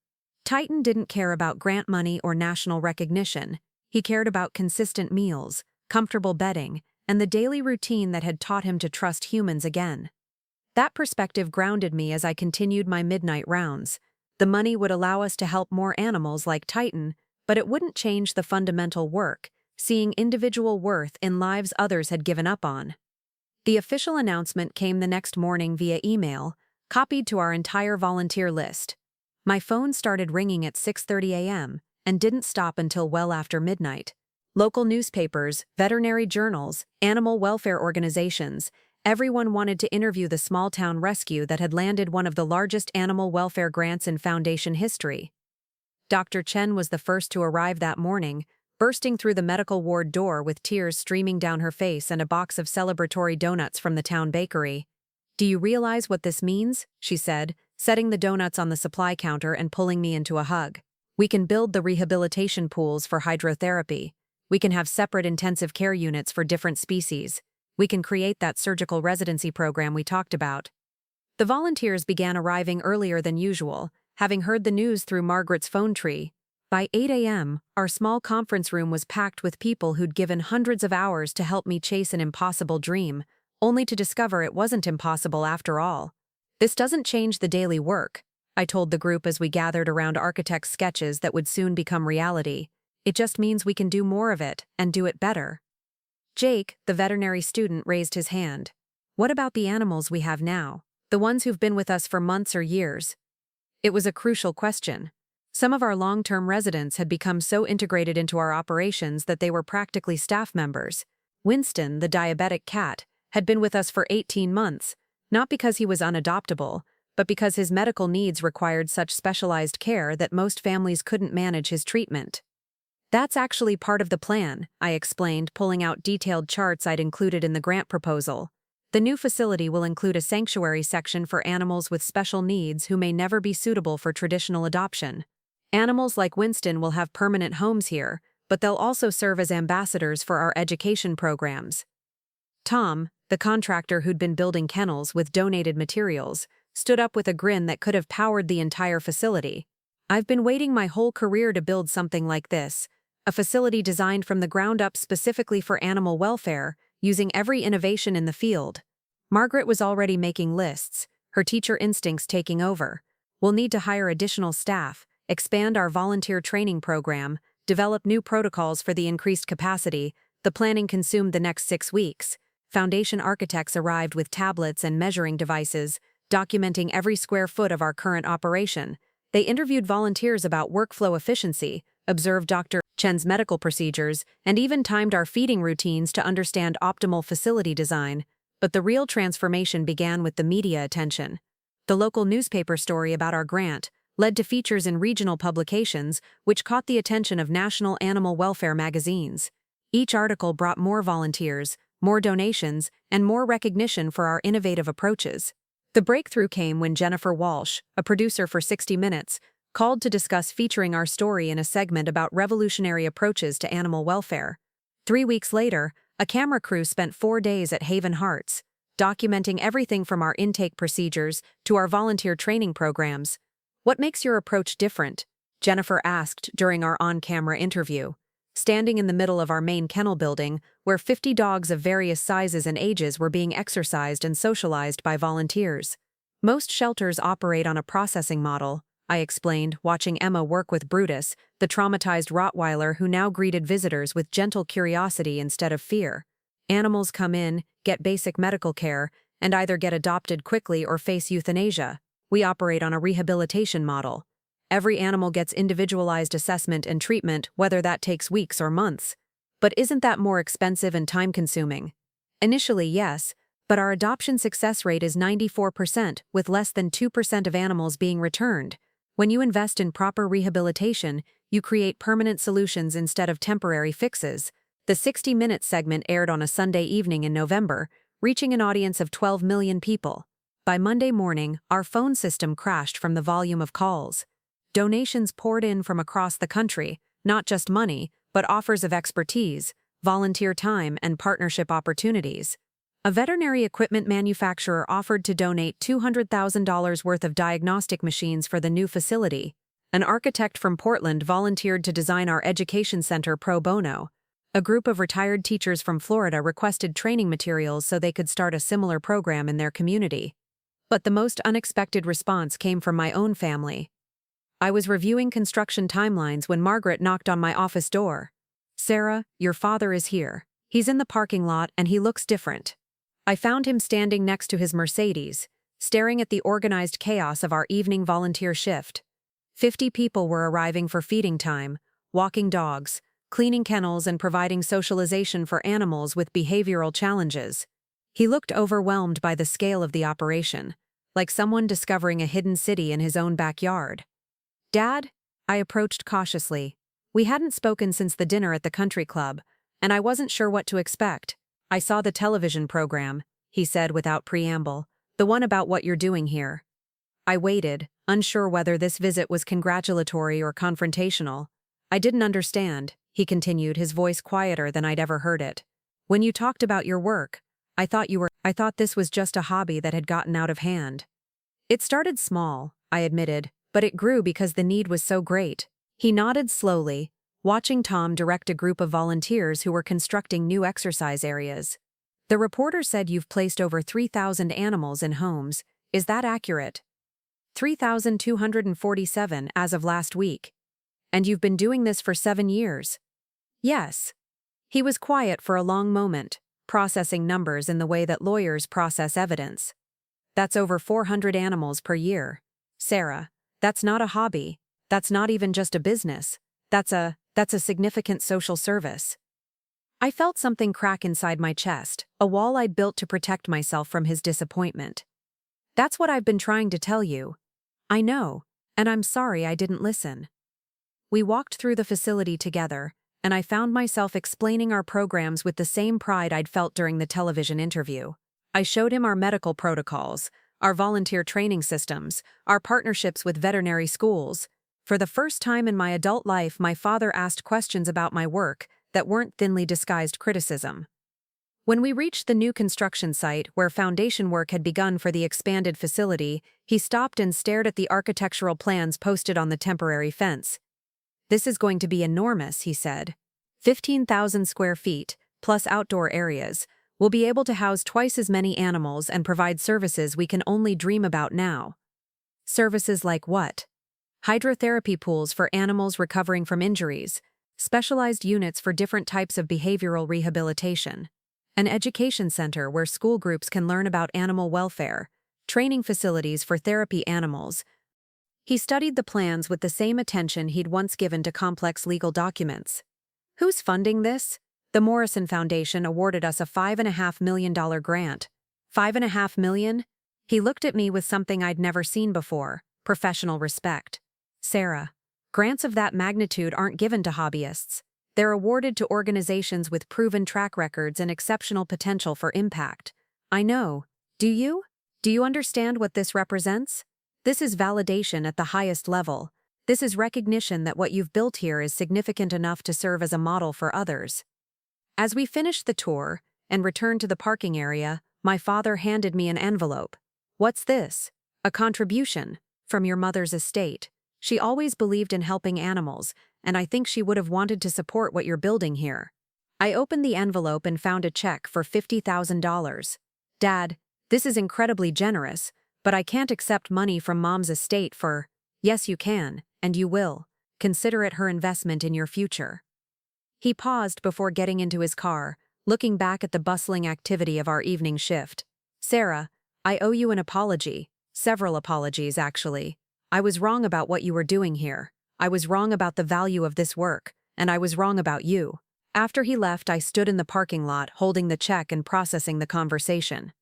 A: Titan didn't care about grant money or national recognition. He cared about consistent meals, comfortable bedding, and the daily routine that had taught him to trust humans again. That perspective grounded me as I continued my midnight rounds. The money would allow us to help more animals like Titan, but it wouldn't change the fundamental work, seeing individual worth in lives others had given up on. The official announcement came the next morning via email, copied to our entire volunteer list. My phone started ringing at 6:30 a.m. and didn't stop until well after midnight. Local newspapers, veterinary journals, animal welfare organizations, everyone wanted to interview the small-town rescue that had landed one of the largest animal welfare grants in Foundation history. Dr. Chen was the first to arrive that morning, bursting through the medical ward door with tears streaming down her face and a box of celebratory donuts from the town bakery. "Do you realize what this means?" she said, setting the donuts on the supply counter and pulling me into a hug. "We can build the rehabilitation pools for hydrotherapy. We can have separate intensive care units for different species. We can create that surgical residency program we talked about. The volunteers began arriving earlier than usual, having heard the news through Margaret's phone tree. By 8 a.m., our small conference room was packed with people who'd given hundreds of hours to help me chase an impossible dream, only to discover it wasn't impossible after all. This doesn't change the daily work, I told the group as we gathered around architects' sketches that would soon become reality. It just means we can do more of it, and do it better. Jake, the veterinary student, raised his hand. What about the animals we have now? The ones who've been with us for months or years? It was a crucial question. Some of our long-term residents had become so integrated into our operations that they were practically staff members. Winston, the diabetic cat, had been with us for 18 months, not because he was unadoptable, but because his medical needs required such specialized care that most families couldn't manage his treatment. That's actually part of the plan, I explained, pulling out detailed charts I'd included in the grant proposal. The new facility will include a sanctuary section for animals with special needs who may never be suitable for traditional adoption. Animals like Winston will have permanent homes here, but they'll also serve as ambassadors for our education programs. Tom, the contractor who'd been building kennels with donated materials, stood up with a grin that could have powered the entire facility. I've been waiting my whole career to build something like this, a facility designed from the ground up specifically for animal welfare, using every innovation in the field. Margaret was already making lists, her teacher instincts taking over. We'll need to hire additional staff, expand our volunteer training program, develop new protocols for the increased capacity. The planning consumed the next 6 weeks. Foundation architects arrived with tablets and measuring devices, documenting every square foot of our current operation. They interviewed volunteers about workflow efficiency, observed Dr. Chen's medical procedures, and even timed our feeding routines to understand optimal facility design. But the real transformation began with the media attention. The local newspaper story about our grant led to features in regional publications, which caught the attention of national animal welfare magazines. Each article brought more volunteers, more donations, and more recognition for our innovative approaches. The breakthrough came when Jennifer Walsh, a producer for 60 Minutes, called to discuss featuring our story in a segment about revolutionary approaches to animal welfare. 3 weeks later, a camera crew spent 4 days at Haven Hearts, documenting everything from our intake procedures to our volunteer training programs. What makes your approach different? Jennifer asked during our on-camera interview. Standing in the middle of our main kennel building, where 50 dogs of various sizes and ages were being exercised and socialized by volunteers. Most shelters operate on a processing model, I explained, watching Emma work with Brutus, the traumatized Rottweiler who now greeted visitors with gentle curiosity instead of fear. Animals come in, get basic medical care, and either get adopted quickly or face euthanasia. We operate on a rehabilitation model. Every animal gets individualized assessment and treatment, whether that takes weeks or months. But isn't that more expensive and time-consuming? Initially, yes, but our adoption success rate is 94%, with less than 2% of animals being returned. When you invest in proper rehabilitation, you create permanent solutions instead of temporary fixes. The 60 Minutes segment aired on a Sunday evening in November, reaching an audience of 12 million people. By Monday morning, our phone system crashed from the volume of calls. Donations poured in from across the country, not just money, but offers of expertise, volunteer time, and partnership opportunities. A veterinary equipment manufacturer offered to donate $200,000 worth of diagnostic machines for the new facility. An architect from Portland volunteered to design our education center pro bono. A group of retired teachers from Florida requested training materials so they could start a similar program in their community. But the most unexpected response came from my own family. I was reviewing construction timelines when Margaret knocked on my office door. "Sarah, your father is here. He's in the parking lot and he looks different." I found him standing next to his Mercedes, staring at the organized chaos of our evening volunteer shift. 50 people were arriving for feeding time, walking dogs, cleaning kennels, and providing socialization for animals with behavioral challenges. He looked overwhelmed by the scale of the operation, like someone discovering a hidden city in his own backyard. "Dad?" I approached cautiously. We hadn't spoken since the dinner at the country club, and I wasn't sure what to expect. "I saw the television program," he said without preamble, "the one about what you're doing here." I waited, unsure whether this visit was congratulatory or confrontational. "I didn't understand," he continued, his voice quieter than I'd ever heard it. "When you talked about your work, I thought this was just a hobby that had gotten out of hand. It started small, I admitted, but it grew because the need was so great. He nodded slowly, watching Tom direct a group of volunteers who were constructing new exercise areas. The reporter said you've placed over 3,000 animals in homes. Is that accurate? 3,247 as of last week. And you've been doing this for 7 years. Yes. He was quiet for a long moment, processing numbers in the way that lawyers process evidence. That's over 400 animals per year. Sarah, that's not a hobby. That's not even just a business. That's a significant social service. I felt something crack inside my chest, a wall I'd built to protect myself from his disappointment. That's what I've been trying to tell you. I know, and I'm sorry I didn't listen. We walked through the facility together, and I found myself explaining our programs with the same pride I'd felt during the television interview. I showed him our medical protocols, our volunteer training systems, our partnerships with veterinary schools. For the first time in my adult life, my father asked questions about my work that weren't thinly disguised criticism. When we reached the new construction site where foundation work had begun for the expanded facility, he stopped and stared at the architectural plans posted on the temporary fence. This is going to be enormous, he said. 15,000 square feet, plus outdoor areas. We'll be able to house twice as many animals and provide services we can only dream about now. Services like what? Hydrotherapy pools for animals recovering from injuries, specialized units for different types of behavioral rehabilitation, an education center where school groups can learn about animal welfare, training facilities for therapy animals. He studied the plans with the same attention he'd once given to complex legal documents. Who's funding this? The Morrison Foundation awarded us a $5.5 million grant. $5.5 million? He looked at me with something I'd never seen before, professional respect. Sarah, grants of that magnitude aren't given to hobbyists. They're awarded to organizations with proven track records and exceptional potential for impact. I know. Do you? Do you understand what this represents? This is validation at the highest level. This is recognition that what you've built here is significant enough to serve as a model for others. As we finished the tour and returned to the parking area, my father handed me an envelope. What's this? A contribution from your mother's estate. She always believed in helping animals, and I think she would have wanted to support what you're building here. I opened the envelope and found a check for $50,000. Dad, this is incredibly generous, but I can't accept money from Mom's estate for— Yes, you can, and you will. Consider it her investment in your future. He paused before getting into his car, looking back at the bustling activity of our evening shift. Sarah, I owe you an apology. Several apologies, actually. I was wrong about what you were doing here. I was wrong about the value of this work, and I was wrong about you. After he left, I stood in the parking lot, holding the check and processing the conversation.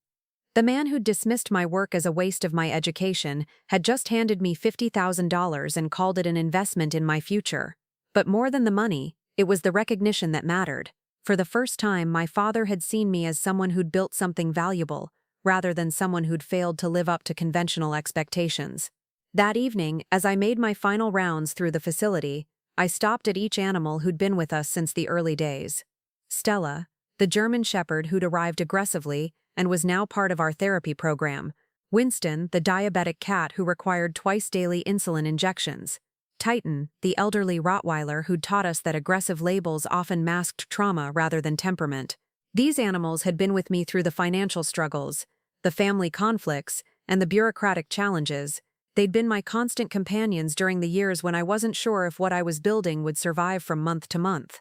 A: The man who'd dismissed my work as a waste of my education had just handed me $50,000 and called it an investment in my future. But more than the money, it was the recognition that mattered. For the first time, my father had seen me as someone who'd built something valuable, rather than someone who'd failed to live up to conventional expectations. That evening, as I made my final rounds through the facility, I stopped at each animal who'd been with us since the early days. Stella, the German shepherd who'd arrived aggressively and was now part of our therapy program. Winston, the diabetic cat who required twice-daily insulin injections. Titan, the elderly Rottweiler who'd taught us that aggressive labels often masked trauma rather than temperament. These animals had been with me through the financial struggles, the family conflicts, and the bureaucratic challenges. They'd been my constant companions during the years when I wasn't sure if what I was building would survive from month to month.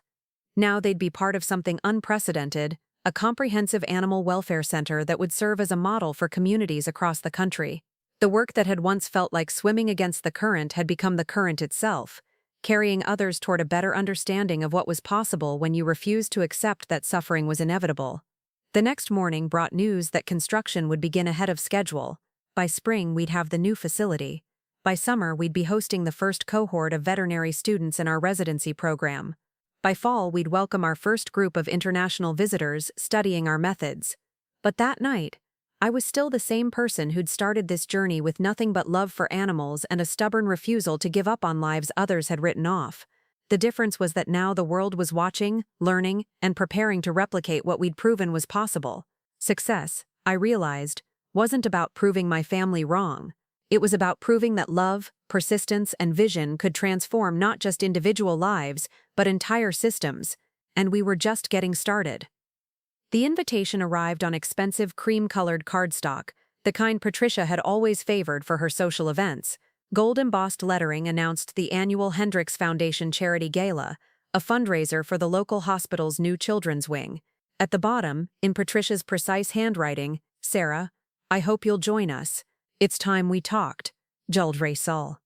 A: Now they'd be part of something unprecedented, a comprehensive animal welfare center that would serve as a model for communities across the country. The work that had once felt like swimming against the current had become the current itself, carrying others toward a better understanding of what was possible when you refused to accept that suffering was inevitable. The next morning brought news that construction would begin ahead of schedule. By spring, we'd have the new facility. By summer, we'd be hosting the first cohort of veterinary students in our residency program. By fall, we'd welcome our first group of international visitors studying our methods. But that night, I was still the same person who'd started this journey with nothing but love for animals and a stubborn refusal to give up on lives others had written off. The difference was that now the world was watching, learning, and preparing to replicate what we'd proven was possible. Success, I realized, wasn't about proving my family wrong. It was about proving that love, persistence, and vision could transform not just individual lives, but entire systems, and we were just getting started. The invitation arrived on expensive cream-colored cardstock, the kind Patricia had always favored for her social events. Gold-embossed lettering announced the annual Hendricks Foundation Charity Gala, a fundraiser for the local hospital's new children's wing. At the bottom, in Patricia's precise handwriting, "Sarah, I hope you'll join us. It's time we talked. Juldre Sul."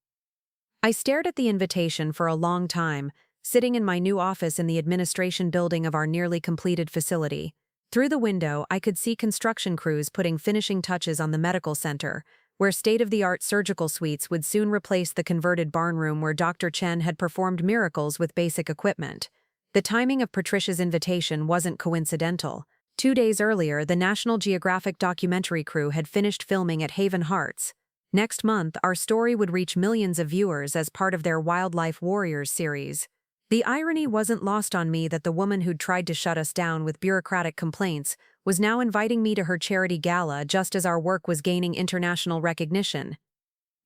A: I stared at the invitation for a long time, sitting in my new office in the administration building of our nearly completed facility. Through the window, I could see construction crews putting finishing touches on the medical center, where state-of-the-art surgical suites would soon replace the converted barn room where Dr. Chen had performed miracles with basic equipment. The timing of Patricia's invitation wasn't coincidental. 2 days earlier, the National Geographic documentary crew had finished filming at Haven Hearts. Next month, our story would reach millions of viewers as part of their Wildlife Warriors series. The irony wasn't lost on me that the woman who'd tried to shut us down with bureaucratic complaints was now inviting me to her charity gala just as our work was gaining international recognition.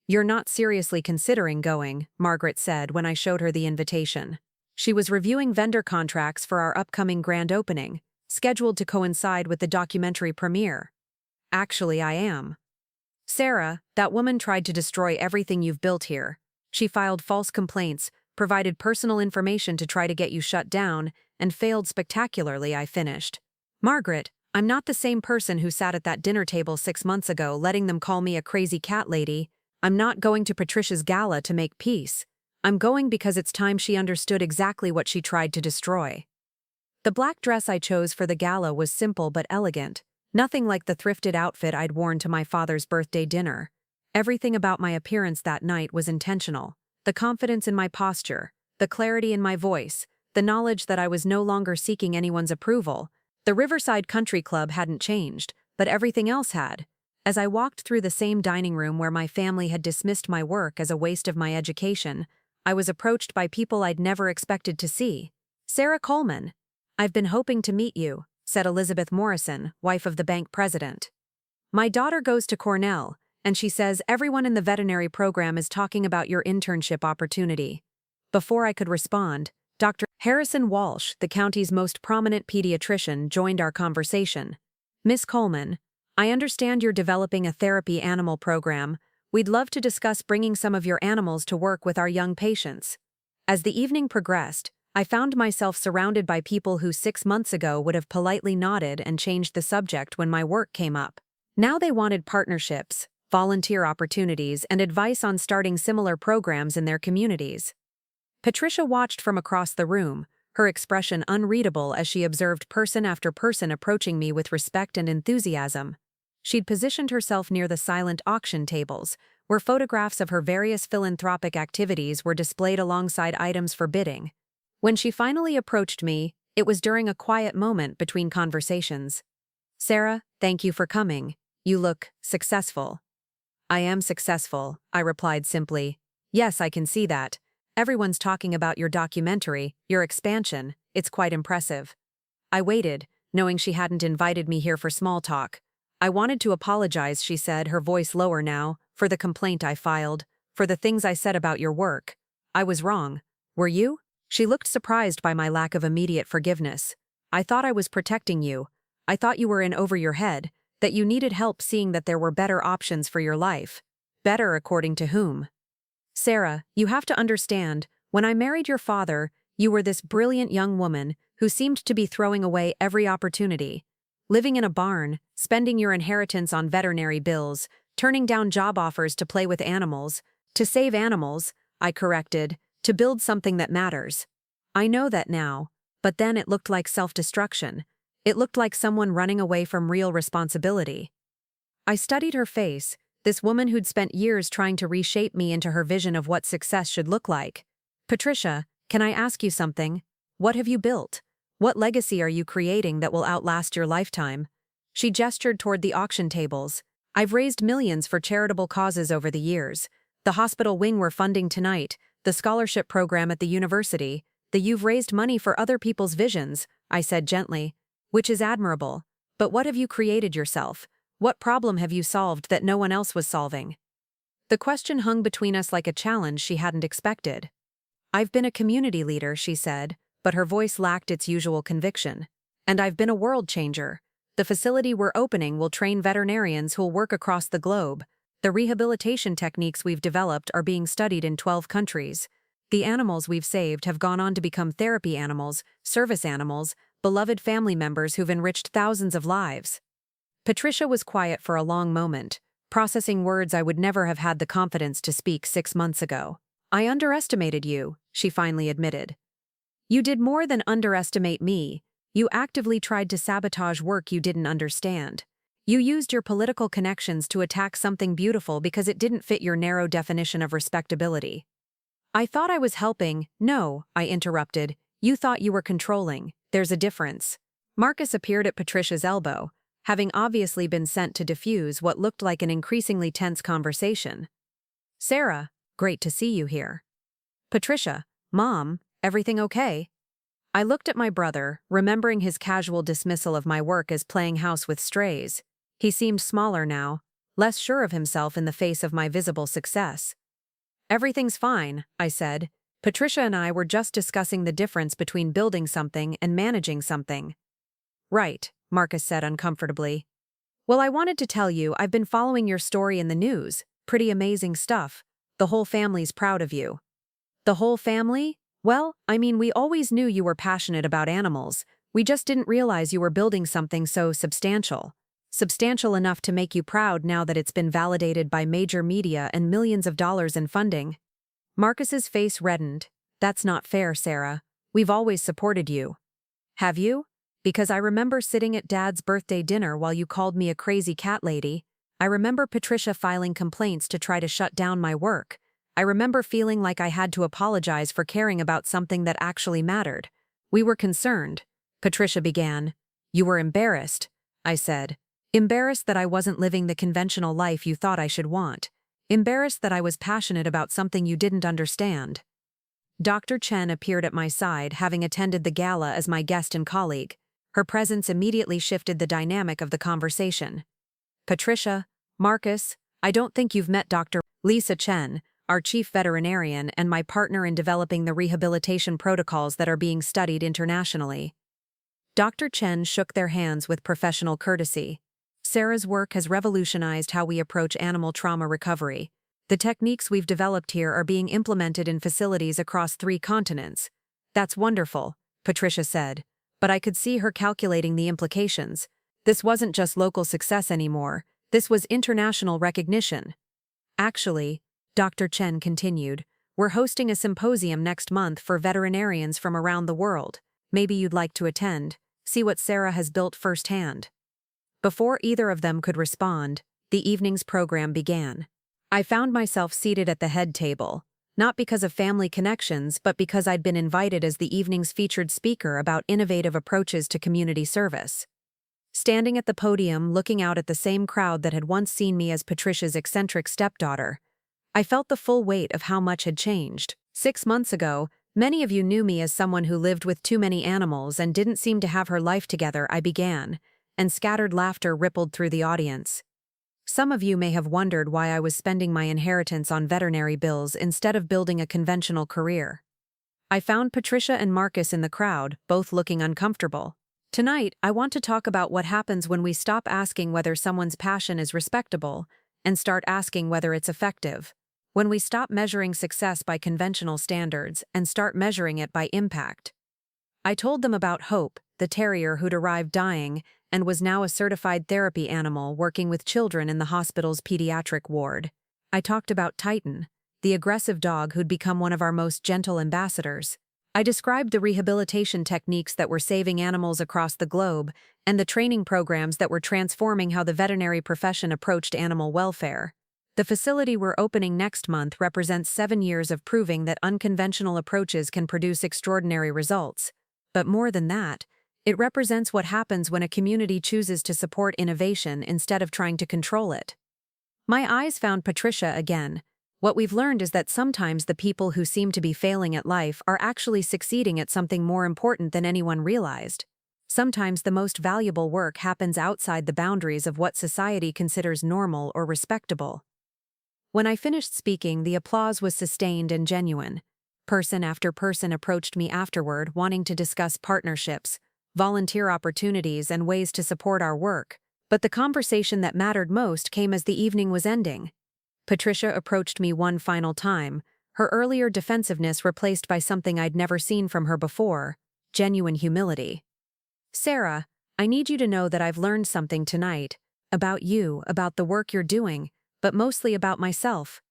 A: "You're not seriously considering going," Margaret said when I showed her the invitation. She was reviewing vendor contracts for our upcoming grand opening, scheduled to coincide with the documentary premiere. "Actually, I am. Sarah, that woman tried to destroy everything you've built here. She filed false complaints, provided personal information to try to get you shut down, and failed spectacularly," I finished. "Margaret, I'm not the same person who sat at that dinner table 6 months ago letting them call me a crazy cat lady. I'm not going to Patricia's gala to make peace. I'm going because it's time she understood exactly what she tried to destroy." The black dress I chose for the gala was simple but elegant, nothing like the thrifted outfit I'd worn to my father's birthday dinner. Everything about my appearance that night was intentional. The confidence in my posture, the clarity in my voice, the knowledge that I was no longer seeking anyone's approval. The Riverside Country Club hadn't changed, but everything else had. As I walked through the same dining room where my family had dismissed my work as a waste of my education, I was approached by people I'd never expected to see. "Sarah Coleman. I've been hoping to meet you," said Elizabeth Morrison, wife of the bank president. "My daughter goes to Cornell, and she says everyone in the veterinary program is talking about your internship opportunity." Before I could respond, Dr. Harrison Walsh, the county's most prominent pediatrician, joined our conversation. "Miss Coleman, I understand you're developing a therapy animal program. We'd love to discuss bringing some of your animals to work with our young patients." As the evening progressed, I found myself surrounded by people who 6 months ago would have politely nodded and changed the subject when my work came up. Now they wanted partnerships, volunteer opportunities, and advice on starting similar programs in their communities. Patricia watched from across the room, her expression unreadable as she observed person after person approaching me with respect and enthusiasm. She'd positioned herself near the silent auction tables, where photographs of her various philanthropic activities were displayed alongside items for bidding. When she finally approached me, it was during a quiet moment between conversations. "Sarah, thank you for coming. You look successful." "I am successful," I replied simply. "Yes, I can see that. Everyone's talking about your documentary, your expansion. It's quite impressive." I waited, knowing she hadn't invited me here for small talk. "I wanted to apologize," she said, her voice lower now, "for the complaint I filed, for the things I said about your work. I was wrong. Were you?" She looked surprised by my lack of immediate forgiveness. "I thought I was protecting you. I thought you were in over your head, that you needed help seeing that there were better options for your life." "Better according to whom?" "Sarah, you have to understand, when I married your father, you were this brilliant young woman who seemed to be throwing away every opportunity. Living in a barn, spending your inheritance on veterinary bills, turning down job offers to play with animals, to save animals," I corrected, "to build something that matters. I know that now, but then it looked like self-destruction. It looked like someone running away from real responsibility." I studied her face, this woman who'd spent years trying to reshape me into her vision of what success should look like. "Patricia, can I ask you something? What have you built? What legacy are you creating that will outlast your lifetime?" She gestured toward the auction tables. "I've raised millions for charitable causes over the years. The hospital wing we're funding tonight, the scholarship program at the university, you've raised money for other people's visions," I said gently, "which is admirable. But what have you created yourself? What problem have you solved that no one else was solving? The question hung between us like a challenge she hadn't expected. I've been a community leader, she said, but her voice lacked its usual conviction. And I've been a world changer. The facility we're opening will train veterinarians who'll work across the globe. The rehabilitation techniques we've developed are being studied in 12 countries. The animals we've saved have gone on to become therapy animals, service animals, beloved family members who've enriched thousands of lives. Patricia was quiet for a long moment, processing words I would never have had the confidence to speak 6 months ago. I underestimated you, she finally admitted. You did more than underestimate me. You actively tried to sabotage work you didn't understand. You used your political connections to attack something beautiful because it didn't fit your narrow definition of respectability. I thought I was helping. No, I interrupted. You thought you were controlling. There's a difference. Marcus appeared at Patricia's elbow, having obviously been sent to diffuse what looked like an increasingly tense conversation. Sarah, great to see you here. Patricia, Mom, everything okay? I looked at my brother, remembering his casual dismissal of my work as playing house with strays. He seemed smaller now, less sure of himself in the face of my visible success. Everything's fine, I said. Patricia and I were just discussing the difference between building something and managing something. Right, Marcus said uncomfortably. Well, I wanted to tell you I've been following your story in the news. Pretty amazing stuff. The whole family's proud of you. The whole family? Well, I mean, we always knew you were passionate about animals. We just didn't realize you were building something so substantial. Substantial enough to make you proud now that it's been validated by major media and millions of dollars in funding. Marcus's face reddened. That's not fair, Sarah. We've always supported you. Have you? Because I remember sitting at Dad's birthday dinner while you called me a crazy cat lady. I remember Patricia filing complaints to try to shut down my work. I remember feeling like I had to apologize for caring about something that actually mattered. We were concerned. Patricia began. You were embarrassed, I said. Embarrassed that I wasn't living the conventional life you thought I should want. Embarrassed that I was passionate about something you didn't understand. Dr. Chen appeared at my side, having attended the gala as my guest and colleague. Her presence immediately shifted the dynamic of the conversation. Patricia, Marcus, I don't think you've met Dr. Lisa Chen, our chief veterinarian and my partner in developing the rehabilitation protocols that are being studied internationally. Dr. Chen shook their hands with professional courtesy. Sarah's work has revolutionized how we approach animal trauma recovery. The techniques we've developed here are being implemented in facilities across 3 continents. That's wonderful, Patricia said, but I could see her calculating the implications. This wasn't just local success anymore, this was international recognition. Actually, Dr. Chen continued, we're hosting a symposium next month for veterinarians from around the world. Maybe you'd like to attend, see what Sarah has built firsthand. Before either of them could respond, the evening's program began. I found myself seated at the head table, not because of family connections but because I'd been invited as the evening's featured speaker about innovative approaches to community service. Standing at the podium, looking out at the same crowd that had once seen me as Patricia's eccentric stepdaughter, I felt the full weight of how much had changed. 6 months ago, many of you knew me as someone who lived with too many animals and didn't seem to have her life together, I began, and scattered laughter rippled through the audience. Some of you may have wondered why I was spending my inheritance on veterinary bills instead of building a conventional career. I found Patricia and Marcus in the crowd, both looking uncomfortable. Tonight, I want to talk about what happens when we stop asking whether someone's passion is respectable and start asking whether it's effective. When we stop measuring success by conventional standards and start measuring it by impact. I told them about Hope, the terrier who'd arrived dying and was now a certified therapy animal working with children in the hospital's pediatric ward. I talked about Titan, the aggressive dog who'd become one of our most gentle ambassadors. I described the rehabilitation techniques that were saving animals across the globe and the training programs that were transforming how the veterinary profession approached animal welfare. The facility we're opening next month represents 7 years of proving that unconventional approaches can produce extraordinary results. But more than that, it represents what happens when a community chooses to support innovation instead of trying to control it. My eyes found Patricia again. What we've learned is that sometimes the people who seem to be failing at life are actually succeeding at something more important than anyone realized. Sometimes the most valuable work happens outside the boundaries of what society considers normal or respectable. When I finished speaking, the applause was sustained and genuine. Person after person approached me afterward, wanting to discuss partnerships, volunteer opportunities, and ways to support our work. But the conversation that mattered most came as the evening was ending. Patricia approached me one final time, her earlier defensiveness replaced by something I'd never seen from her before: genuine humility. "Sarah, I need you to know that I've learned something tonight. About you, about the work you're doing, but mostly about myself."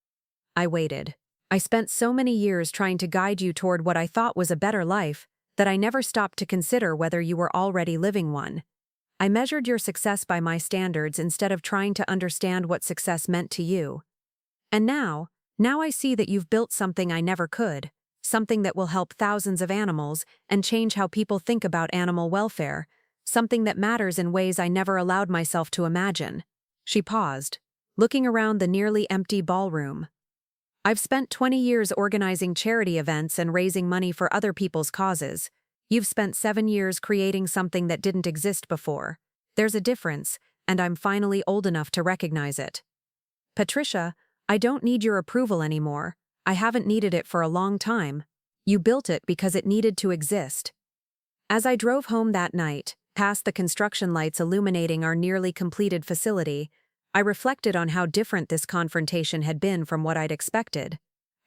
A: I waited. "I spent so many years trying to guide you toward what I thought was a better life that I never stopped to consider whether you were already living one. I measured your success by my standards instead of trying to understand what success meant to you. And now I see that you've built something I never could, something that will help thousands of animals and change how people think about animal welfare, something that matters in ways I never allowed myself to imagine." She paused, looking around the nearly empty ballroom. "I've spent 20 years organizing charity events and raising money for other people's causes. You've spent 7 years creating something that didn't exist before. There's a difference, and I'm finally old enough to recognize it. Patricia, I don't need your approval anymore. I haven't needed it for a long time. You built it because it needed to exist." As I drove home that night, past the construction lights illuminating our nearly completed facility, I reflected on how different this confrontation had been from what I'd expected.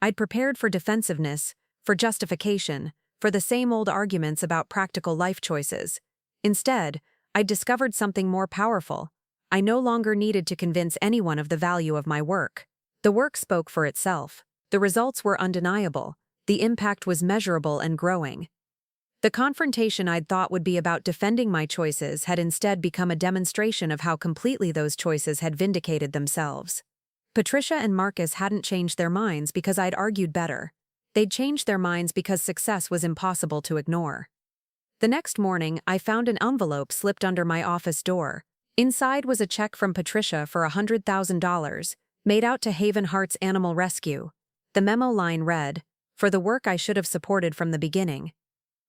A: I'd prepared for defensiveness, for justification, for the same old arguments about practical life choices. Instead, I'd discovered something more powerful. I no longer needed to convince anyone of the value of my work. The work spoke for itself. The results were undeniable. The impact was measurable and growing. The confrontation I'd thought would be about defending my choices had instead become a demonstration of how completely those choices had vindicated themselves. Patricia and Marcus hadn't changed their minds because I'd argued better. They'd changed their minds because success was impossible to ignore. The next morning, I found an envelope slipped under my office door. Inside was a check from Patricia for $100,000, made out to Haven Hearts Animal Rescue. The memo line read, "For the work I should have supported from the beginning."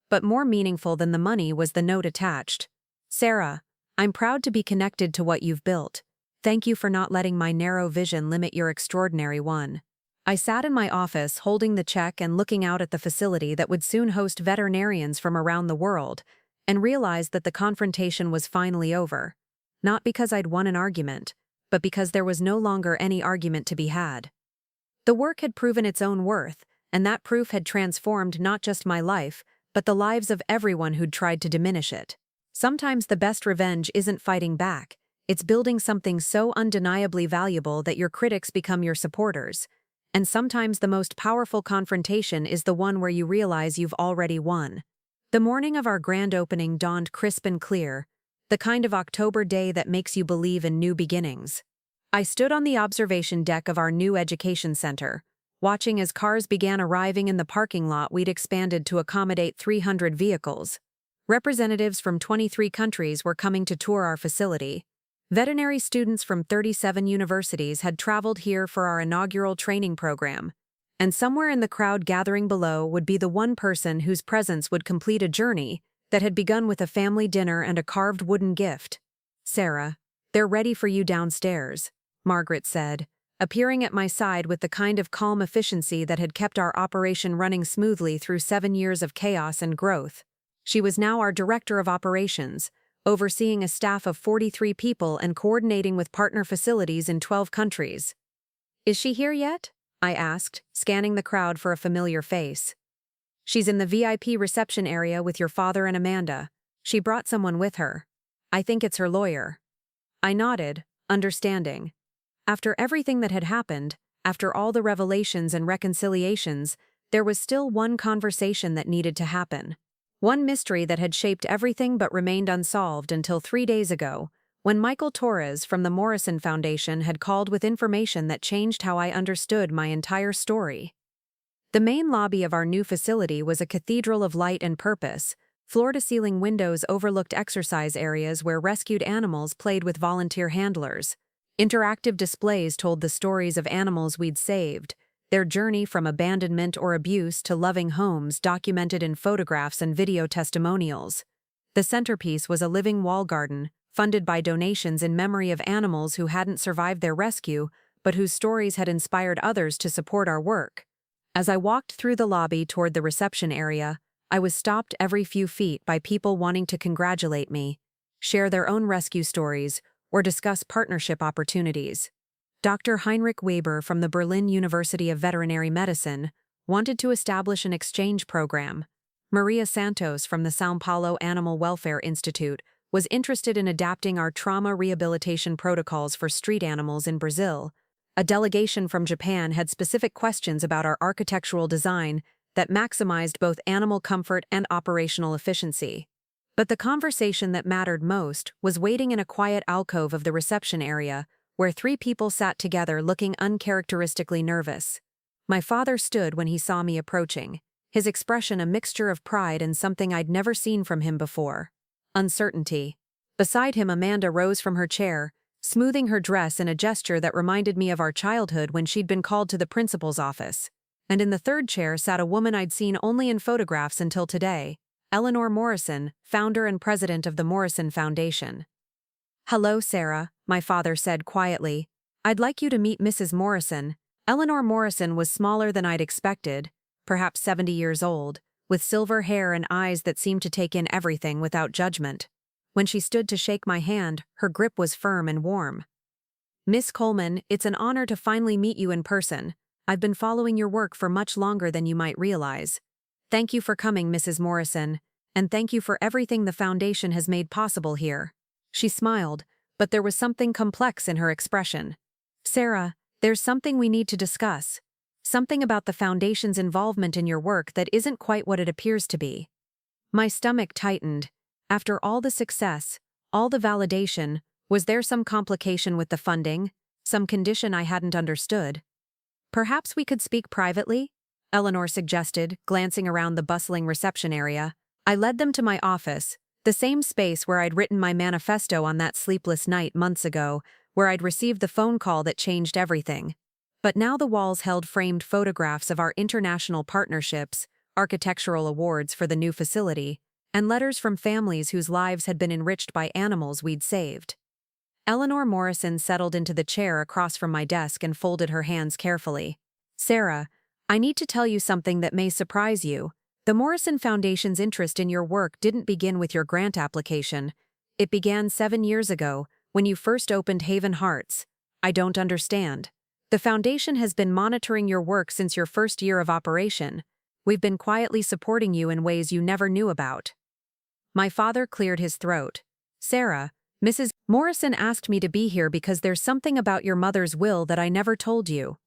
A: But more meaningful than the money was the note attached. "Sarah, I'm proud to be connected to what you've built. Thank you for not letting my narrow vision limit your extraordinary one." I sat in my office holding the check and looking out at the facility that would soon host veterinarians from around the world, and realized that the confrontation was finally over. Not because I'd won an argument, but because there was no longer any argument to be had. The work had proven its own worth, and that proof had transformed not just my life, but the lives of everyone who'd tried to diminish it. Sometimes the best revenge isn't fighting back, it's building something so undeniably valuable that your critics become your supporters. And sometimes the most powerful confrontation is the one where you realize you've already won. The morning of our grand opening dawned crisp and clear, the kind of October day that makes you believe in new beginnings. I stood on the observation deck of our new education center, watching as cars began arriving in the parking lot we'd expanded to accommodate 300 vehicles. Representatives from 23 countries were coming to tour our facility. Veterinary students from 37 universities had traveled here for our inaugural training program. And somewhere in the crowd gathering below would be the one person whose presence would complete a journey that had begun with a family dinner and a carved wooden gift. "Sarah, they're ready for you downstairs," Margaret said, appearing at my side with the kind of calm efficiency that had kept our operation running smoothly through 7 years of chaos and growth. She was now our director of operations, overseeing a staff of 43 people and coordinating with partner facilities in 12 countries. "Is she here yet?" I asked, scanning the crowd for a familiar face. "She's in the VIP reception area with your father and Amanda. She brought someone with her. I think it's her lawyer." I nodded, understanding. After everything that had happened, after all the revelations and reconciliations, there was still one conversation that needed to happen. One mystery that had shaped everything but remained unsolved until 3 days ago, when Michael Torres from the Morrison Foundation had called with information that changed how I understood my entire story. The main lobby of our new facility was a cathedral of light and purpose. Floor-to-ceiling windows overlooked exercise areas where rescued animals played with volunteer handlers. Interactive displays told the stories of animals we'd saved, their journey from abandonment or abuse to loving homes documented in photographs and video testimonials. The centerpiece was a living wall garden, funded by donations in memory of animals who hadn't survived their rescue, but whose stories had inspired others to support our work. As I walked through the lobby toward the reception area, I was stopped every few feet by people wanting to congratulate me, share their own rescue stories, or discuss partnership opportunities. Dr. Heinrich Weber from the Berlin University of Veterinary Medicine wanted to establish an exchange program. Maria Santos from the São Paulo Animal Welfare Institute was interested in adapting our trauma rehabilitation protocols for street animals in Brazil. A delegation from Japan had specific questions about our architectural design that maximized both animal comfort and operational efficiency. But the conversation that mattered most was waiting in a quiet alcove of the reception area, where three people sat together looking uncharacteristically nervous. My father stood when he saw me approaching, his expression a mixture of pride and something I'd never seen from him before: uncertainty. Beside him, Amanda rose from her chair, smoothing her dress in a gesture that reminded me of our childhood when she'd been called to the principal's office. And in the third chair sat a woman I'd seen only in photographs until today, Eleanor Morrison, founder and president of the Morrison Foundation. "Hello, Sarah," my father said quietly. "I'd like you to meet Mrs. Morrison." Eleanor Morrison was smaller than I'd expected, perhaps 70 years old, with silver hair and eyes that seemed to take in everything without judgment. When she stood to shake my hand, her grip was firm and warm. "Miss Coleman, it's an honor to finally meet you in person. I've been following your work for much longer than you might realize. Thank you for coming, Mrs. Morrison, and thank you for everything the Foundation has made possible here." She smiled, but there was something complex in her expression. "Sarah, there's something we need to discuss. Something about the Foundation's involvement in your work that isn't quite what it appears to be." My stomach tightened. After all the success, all the validation, was there some complication with the funding, some condition I hadn't understood? "Perhaps we could speak privately?" Eleanor suggested, glancing around the bustling reception area. I led them to my office, the same space where I'd written my manifesto on that sleepless night months ago, where I'd received the phone call that changed everything. But now the walls held framed photographs of our international partnerships, architectural awards for the new facility, and letters from families whose lives had been enriched by animals we'd saved. Eleanor Morrison settled into the chair across from my desk and folded her hands carefully. "Sarah, I need to tell you something that may surprise you. The Morrison Foundation's interest in your work didn't begin with your grant application. It began 7 years ago, when you first opened Haven Hearts. I don't understand. The Foundation has been monitoring your work since your first year of operation. We've been quietly supporting you in ways you never knew about." My father cleared his throat. "Sarah, Mrs. Morrison asked me to be here because there's something about your mother's will that I never told you."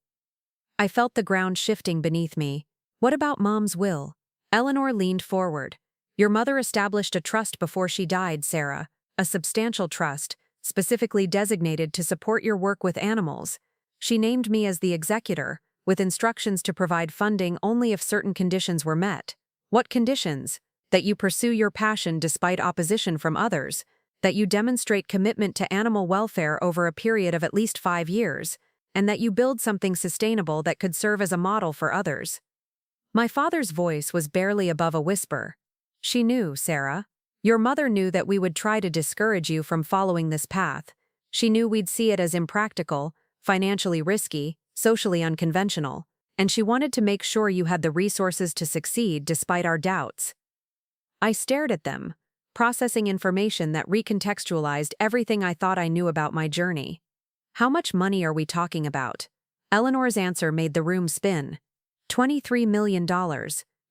A: I felt the ground shifting beneath me. "What about Mom's will?" Eleanor leaned forward. "Your mother established a trust before she died, Sarah, a substantial trust, specifically designated to support your work with animals. She named me as the executor, with instructions to provide funding only if certain conditions were met." "What conditions?" "That you pursue your passion despite opposition from others, that you demonstrate commitment to animal welfare over a period of at least 5 years, and that you build something sustainable that could serve as a model for others." My father's voice was barely above a whisper. "She knew, Sarah. Your mother knew that we would try to discourage you from following this path. She knew we'd see it as impractical, financially risky, socially unconventional, and she wanted to make sure you had the resources to succeed despite our doubts." I stared at them, processing information that recontextualized everything I thought I knew about my journey. "How much money are we talking about?" Eleanor's answer made the room spin. $23 million.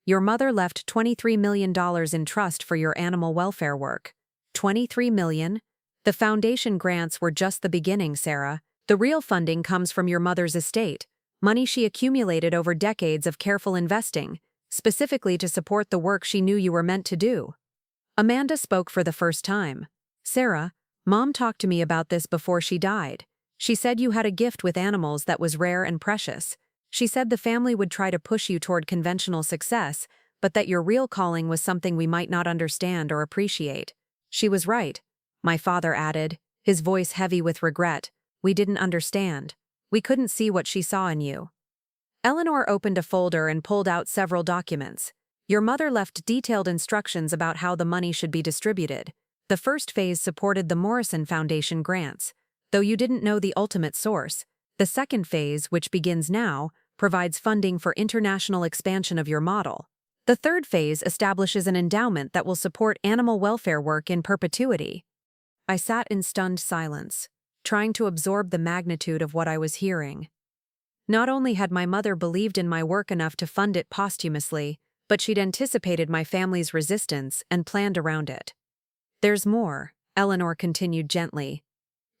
A: Your mother left $23 million in trust for your animal welfare work. $23 million? The Foundation grants were just the beginning, Sarah. The real funding comes from your mother's estate, money she accumulated over decades of careful investing, specifically to support the work she knew you were meant to do. Amanda spoke for the first time. "Sarah, Mom talked to me about this before she died. She said you had a gift with animals that was rare and precious. She said the family would try to push you toward conventional success, but that your real calling was something we might not understand or appreciate." "She was right," my father added, his voice heavy with regret. "We didn't understand. We couldn't see what she saw in you." Eleanor opened a folder and pulled out several documents. Your mother left detailed instructions about how the money should be distributed. The first phase supported the Morrison Foundation grants. Though you didn't know the ultimate source, the second phase, which begins now, provides funding for international expansion of your model. The third phase establishes an endowment that will support animal welfare work in perpetuity. I sat in stunned silence, trying to absorb the magnitude of what I was hearing. Not only had my mother believed in my work enough to fund it posthumously, but she'd anticipated my family's resistance and planned around it. There's more, Eleanor continued gently.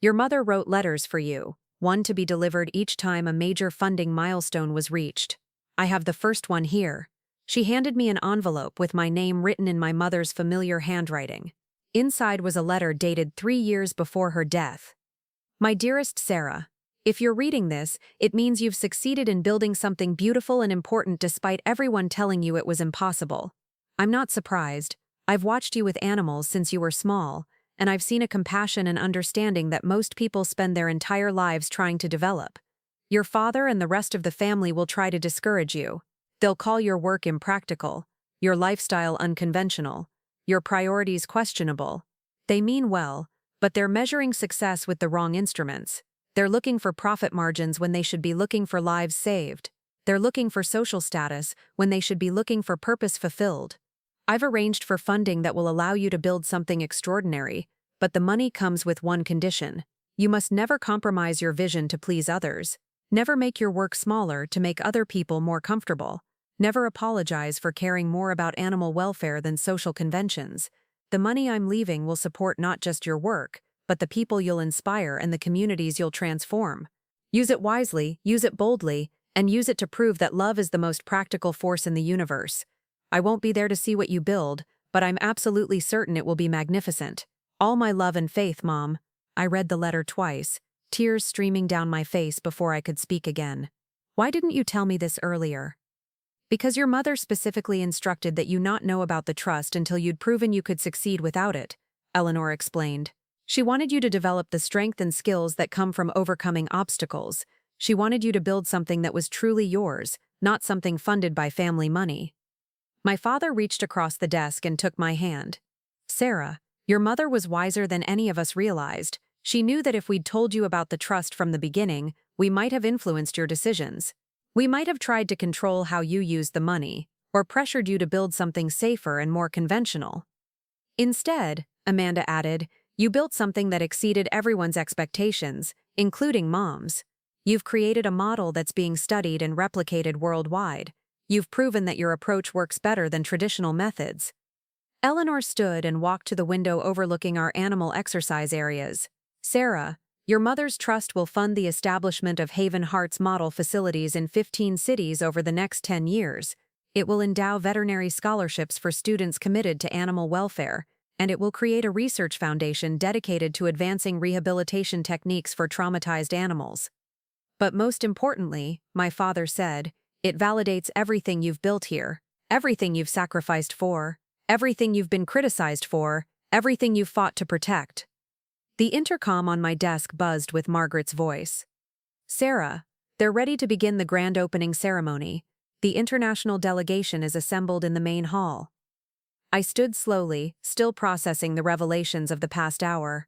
A: Your mother wrote letters for you, one to be delivered each time a major funding milestone was reached. I have the first one here. She handed me an envelope with my name written in my mother's familiar handwriting. Inside was a letter dated 3 years before her death. My dearest Sarah, if you're reading this, it means you've succeeded in building something beautiful and important despite everyone telling you it was impossible. I'm not surprised. I've watched you with animals since you were small, and I've seen a compassion and understanding that most people spend their entire lives trying to develop. Your father and the rest of the family will try to discourage you. They'll call your work impractical, your lifestyle unconventional, your priorities questionable. They mean well, but they're measuring success with the wrong instruments. They're looking for profit margins when they should be looking for lives saved. They're looking for social status when they should be looking for purpose fulfilled. I've arranged for funding that will allow you to build something extraordinary, but the money comes with one condition. You must never compromise your vision to please others. Never make your work smaller to make other people more comfortable. Never apologize for caring more about animal welfare than social conventions. The money I'm leaving will support not just your work, but the people you'll inspire and the communities you'll transform. Use it wisely, use it boldly, and use it to prove that love is the most practical force in the universe. I won't be there to see what you build, but I'm absolutely certain it will be magnificent. All my love and faith, Mom. I read the letter twice, tears streaming down my face before I could speak again. Why didn't you tell me this earlier? Because your mother specifically instructed that you not know about the trust until you'd proven you could succeed without it, Eleanor explained. She wanted you to develop the strength and skills that come from overcoming obstacles. She wanted you to build something that was truly yours, not something funded by family money. My father reached across the desk and took my hand. Sarah, your mother was wiser than any of us realized. She knew that if we'd told you about the trust from the beginning, we might have influenced your decisions. We might have tried to control how you used the money, or pressured you to build something safer and more conventional. Instead, Amanda added, you built something that exceeded everyone's expectations, including Mom's. You've created a model that's being studied and replicated worldwide. You've proven that your approach works better than traditional methods. Eleanor stood and walked to the window overlooking our animal exercise areas. Sarah, your mother's trust will fund the establishment of Haven Heart's model facilities in 15 cities over the next 10 years. It will endow veterinary scholarships for students committed to animal welfare, and it will create a research foundation dedicated to advancing rehabilitation techniques for traumatized animals. But most importantly, my father said, it validates everything you've built here, everything you've sacrificed for, everything you've been criticized for, everything you've fought to protect. The intercom on my desk buzzed with Margaret's voice. Sarah, they're ready to begin the grand opening ceremony. The international delegation is assembled in the main hall. I stood slowly, still processing the revelations of the past hour.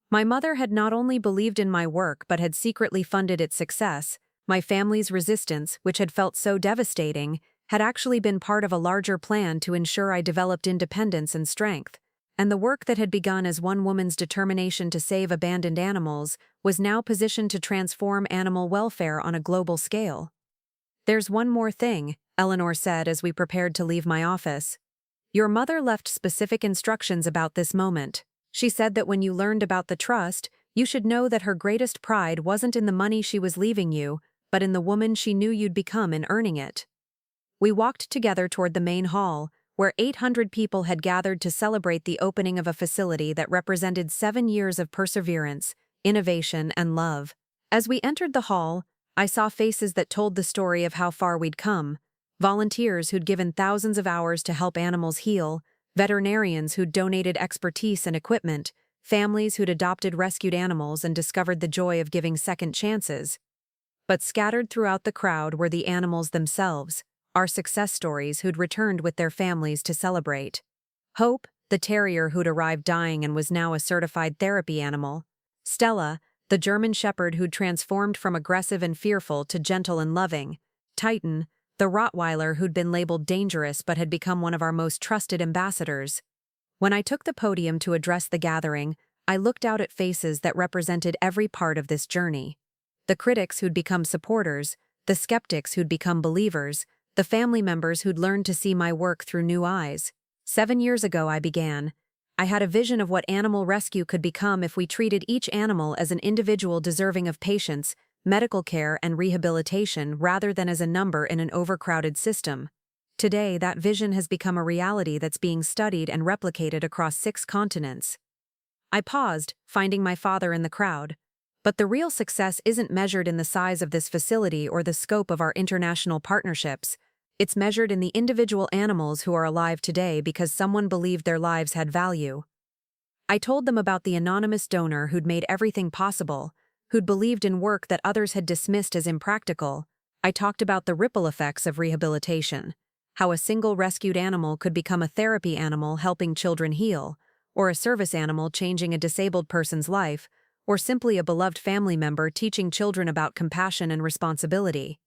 A: My mother had not only believed in my work but had secretly funded its success. My family's resistance, which had felt so devastating, had actually been part of a larger plan to ensure I developed independence and strength. And the work that had begun as one woman's determination to save abandoned animals was now positioned to transform animal welfare on a global scale. There's one more thing, Eleanor said as we prepared to leave my office. Your mother left specific instructions about this moment. She said that when you learned about the trust, you should know that her greatest pride wasn't in the money she was leaving you, but in the woman she knew you'd become in earning it. We walked together toward the main hall, where 800 people had gathered to celebrate the opening of a facility that represented 7 years of perseverance, innovation, and love. As we entered the hall, I saw faces that told the story of how far we'd come. Volunteers who'd given thousands of hours to help animals heal, veterinarians who'd donated expertise and equipment, families who'd adopted rescued animals and discovered the joy of giving second chances. But scattered throughout the crowd were the animals themselves, our success stories who'd returned with their families to celebrate. Hope, the terrier who'd arrived dying and was now a certified therapy animal. Stella, the German shepherd who'd transformed from aggressive and fearful to gentle and loving. Titan, the Rottweiler who'd been labeled dangerous but had become one of our most trusted ambassadors. When I took the podium to address the gathering, I looked out at faces that represented every part of this journey. The critics who'd become supporters, the skeptics who'd become believers, the family members who'd learned to see my work through new eyes. 7 years ago I began. I had a vision of what animal rescue could become if we treated each animal as an individual deserving of patience, medical care, and rehabilitation rather than as a number in an overcrowded system. Today, that vision has become a reality that's being studied and replicated across 6 continents. I paused, finding my father in the crowd. But the real success isn't measured in the size of this facility or the scope of our international partnerships. It's measured in the individual animals who are alive today because someone believed their lives had value. I told them about the anonymous donor who'd made everything possible, who'd believed in work that others had dismissed as impractical. I talked about the ripple effects of rehabilitation, how a single rescued animal could become a therapy animal helping children heal, or a service animal changing a disabled person's life, or simply a beloved family member teaching children about compassion and responsibility.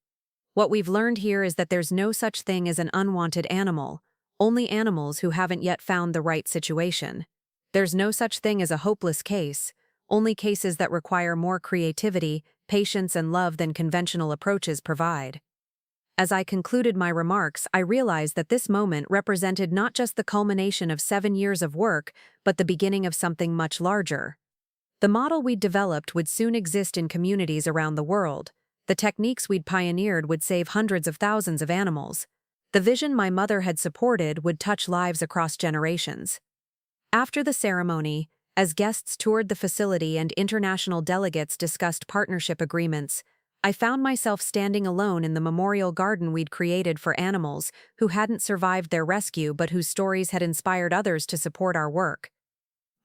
A: What we've learned here is that there's no such thing as an unwanted animal, only animals who haven't yet found the right situation. There's no such thing as a hopeless case, only cases that require more creativity, patience, and love than conventional approaches provide. As I concluded my remarks, I realized that this moment represented not just the culmination of 7 years of work, but the beginning of something much larger. The model we'd developed would soon exist in communities around the world. The techniques we'd pioneered would save hundreds of thousands of animals. The vision my mother had supported would touch lives across generations. After the ceremony, as guests toured the facility and international delegates discussed partnership agreements, I found myself standing alone in the memorial garden we'd created for animals who hadn't survived their rescue but whose stories had inspired others to support our work.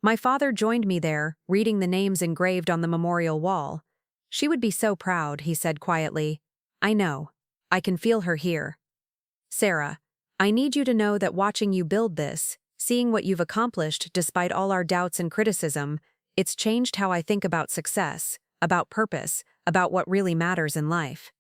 A: My father joined me there, reading the names engraved on the memorial wall. "She would be so proud," he said quietly. "I know. I can feel her here. Sarah, I need you to know that watching you build this, seeing what you've accomplished despite all our doubts and criticism, it's changed how I think about success, about purpose, about what really matters in life."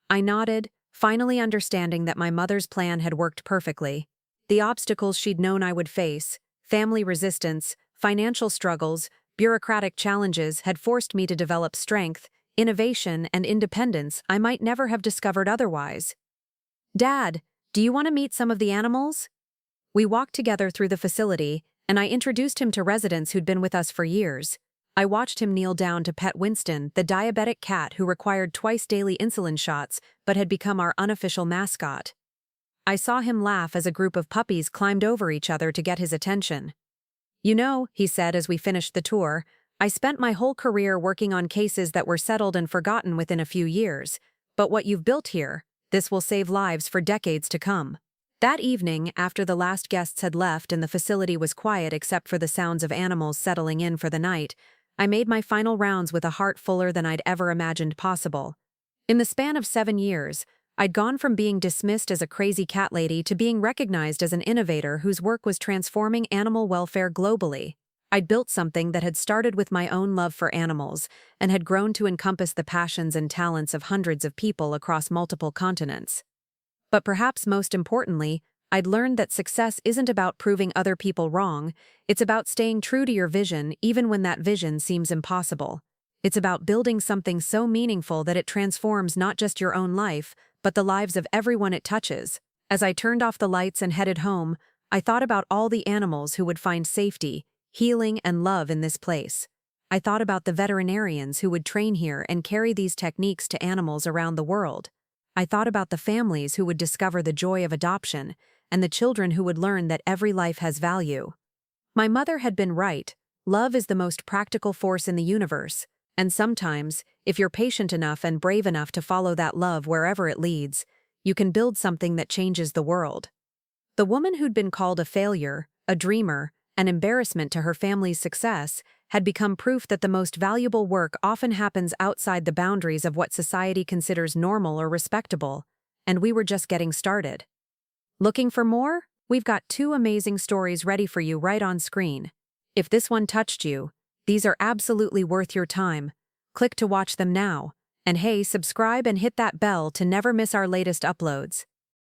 A: I nodded, finally understanding that my mother's plan had worked perfectly. The obstacles she'd known I would face, family resistance, financial struggles, bureaucratic challenges had forced me to develop strength, innovation, and independence I might never have discovered otherwise. "Dad, do you want to meet some of the animals?" We walked together through the facility, and I introduced him to residents who'd been with us for years. I watched him kneel down to pet Winston, the diabetic cat who required twice daily insulin shots but had become our unofficial mascot. I saw him laugh as a group of puppies climbed over each other to get his attention. "You know," he said as we finished the tour, "I spent my whole career working on cases that were settled and forgotten within a few years. But what you've built here, this will save lives for decades to come." That evening, after the last guests had left and the facility was quiet except for the sounds of animals settling in for the night, I made my final rounds with a heart fuller than I'd ever imagined possible. In the span of 7 years, I'd gone from being dismissed as a crazy cat lady to being recognized as an innovator whose work was transforming animal welfare globally. I'd built something that had started with my own love for animals and had grown to encompass the passions and talents of hundreds of people across multiple continents. But perhaps most importantly, I'd learned that success isn't about proving other people wrong, it's about staying true to your vision even when that vision seems impossible. It's about building something so meaningful that it transforms not just your own life, but the lives of everyone it touches. As I turned off the lights and headed home, I thought about all the animals who would find safety, healing, and love in this place. I thought about the veterinarians who would train here and carry these techniques to animals around the world. I thought about the families who would discover the joy of adoption, and the children who would learn that every life has value. My mother had been right. Love is the most practical force in the universe, and sometimes, if you're patient enough and brave enough to follow that love wherever it leads, you can build something that changes the world. The woman who'd been called a failure, a dreamer, an embarrassment to her family's success, had become proof that the most valuable work often happens outside the boundaries of what society considers normal or respectable. and we were just getting started. Looking for more? We've got 2 amazing stories ready for you right on screen. If this one touched you, these are absolutely worth your time. Click to watch them now. And hey, subscribe and hit that bell to never miss our latest uploads.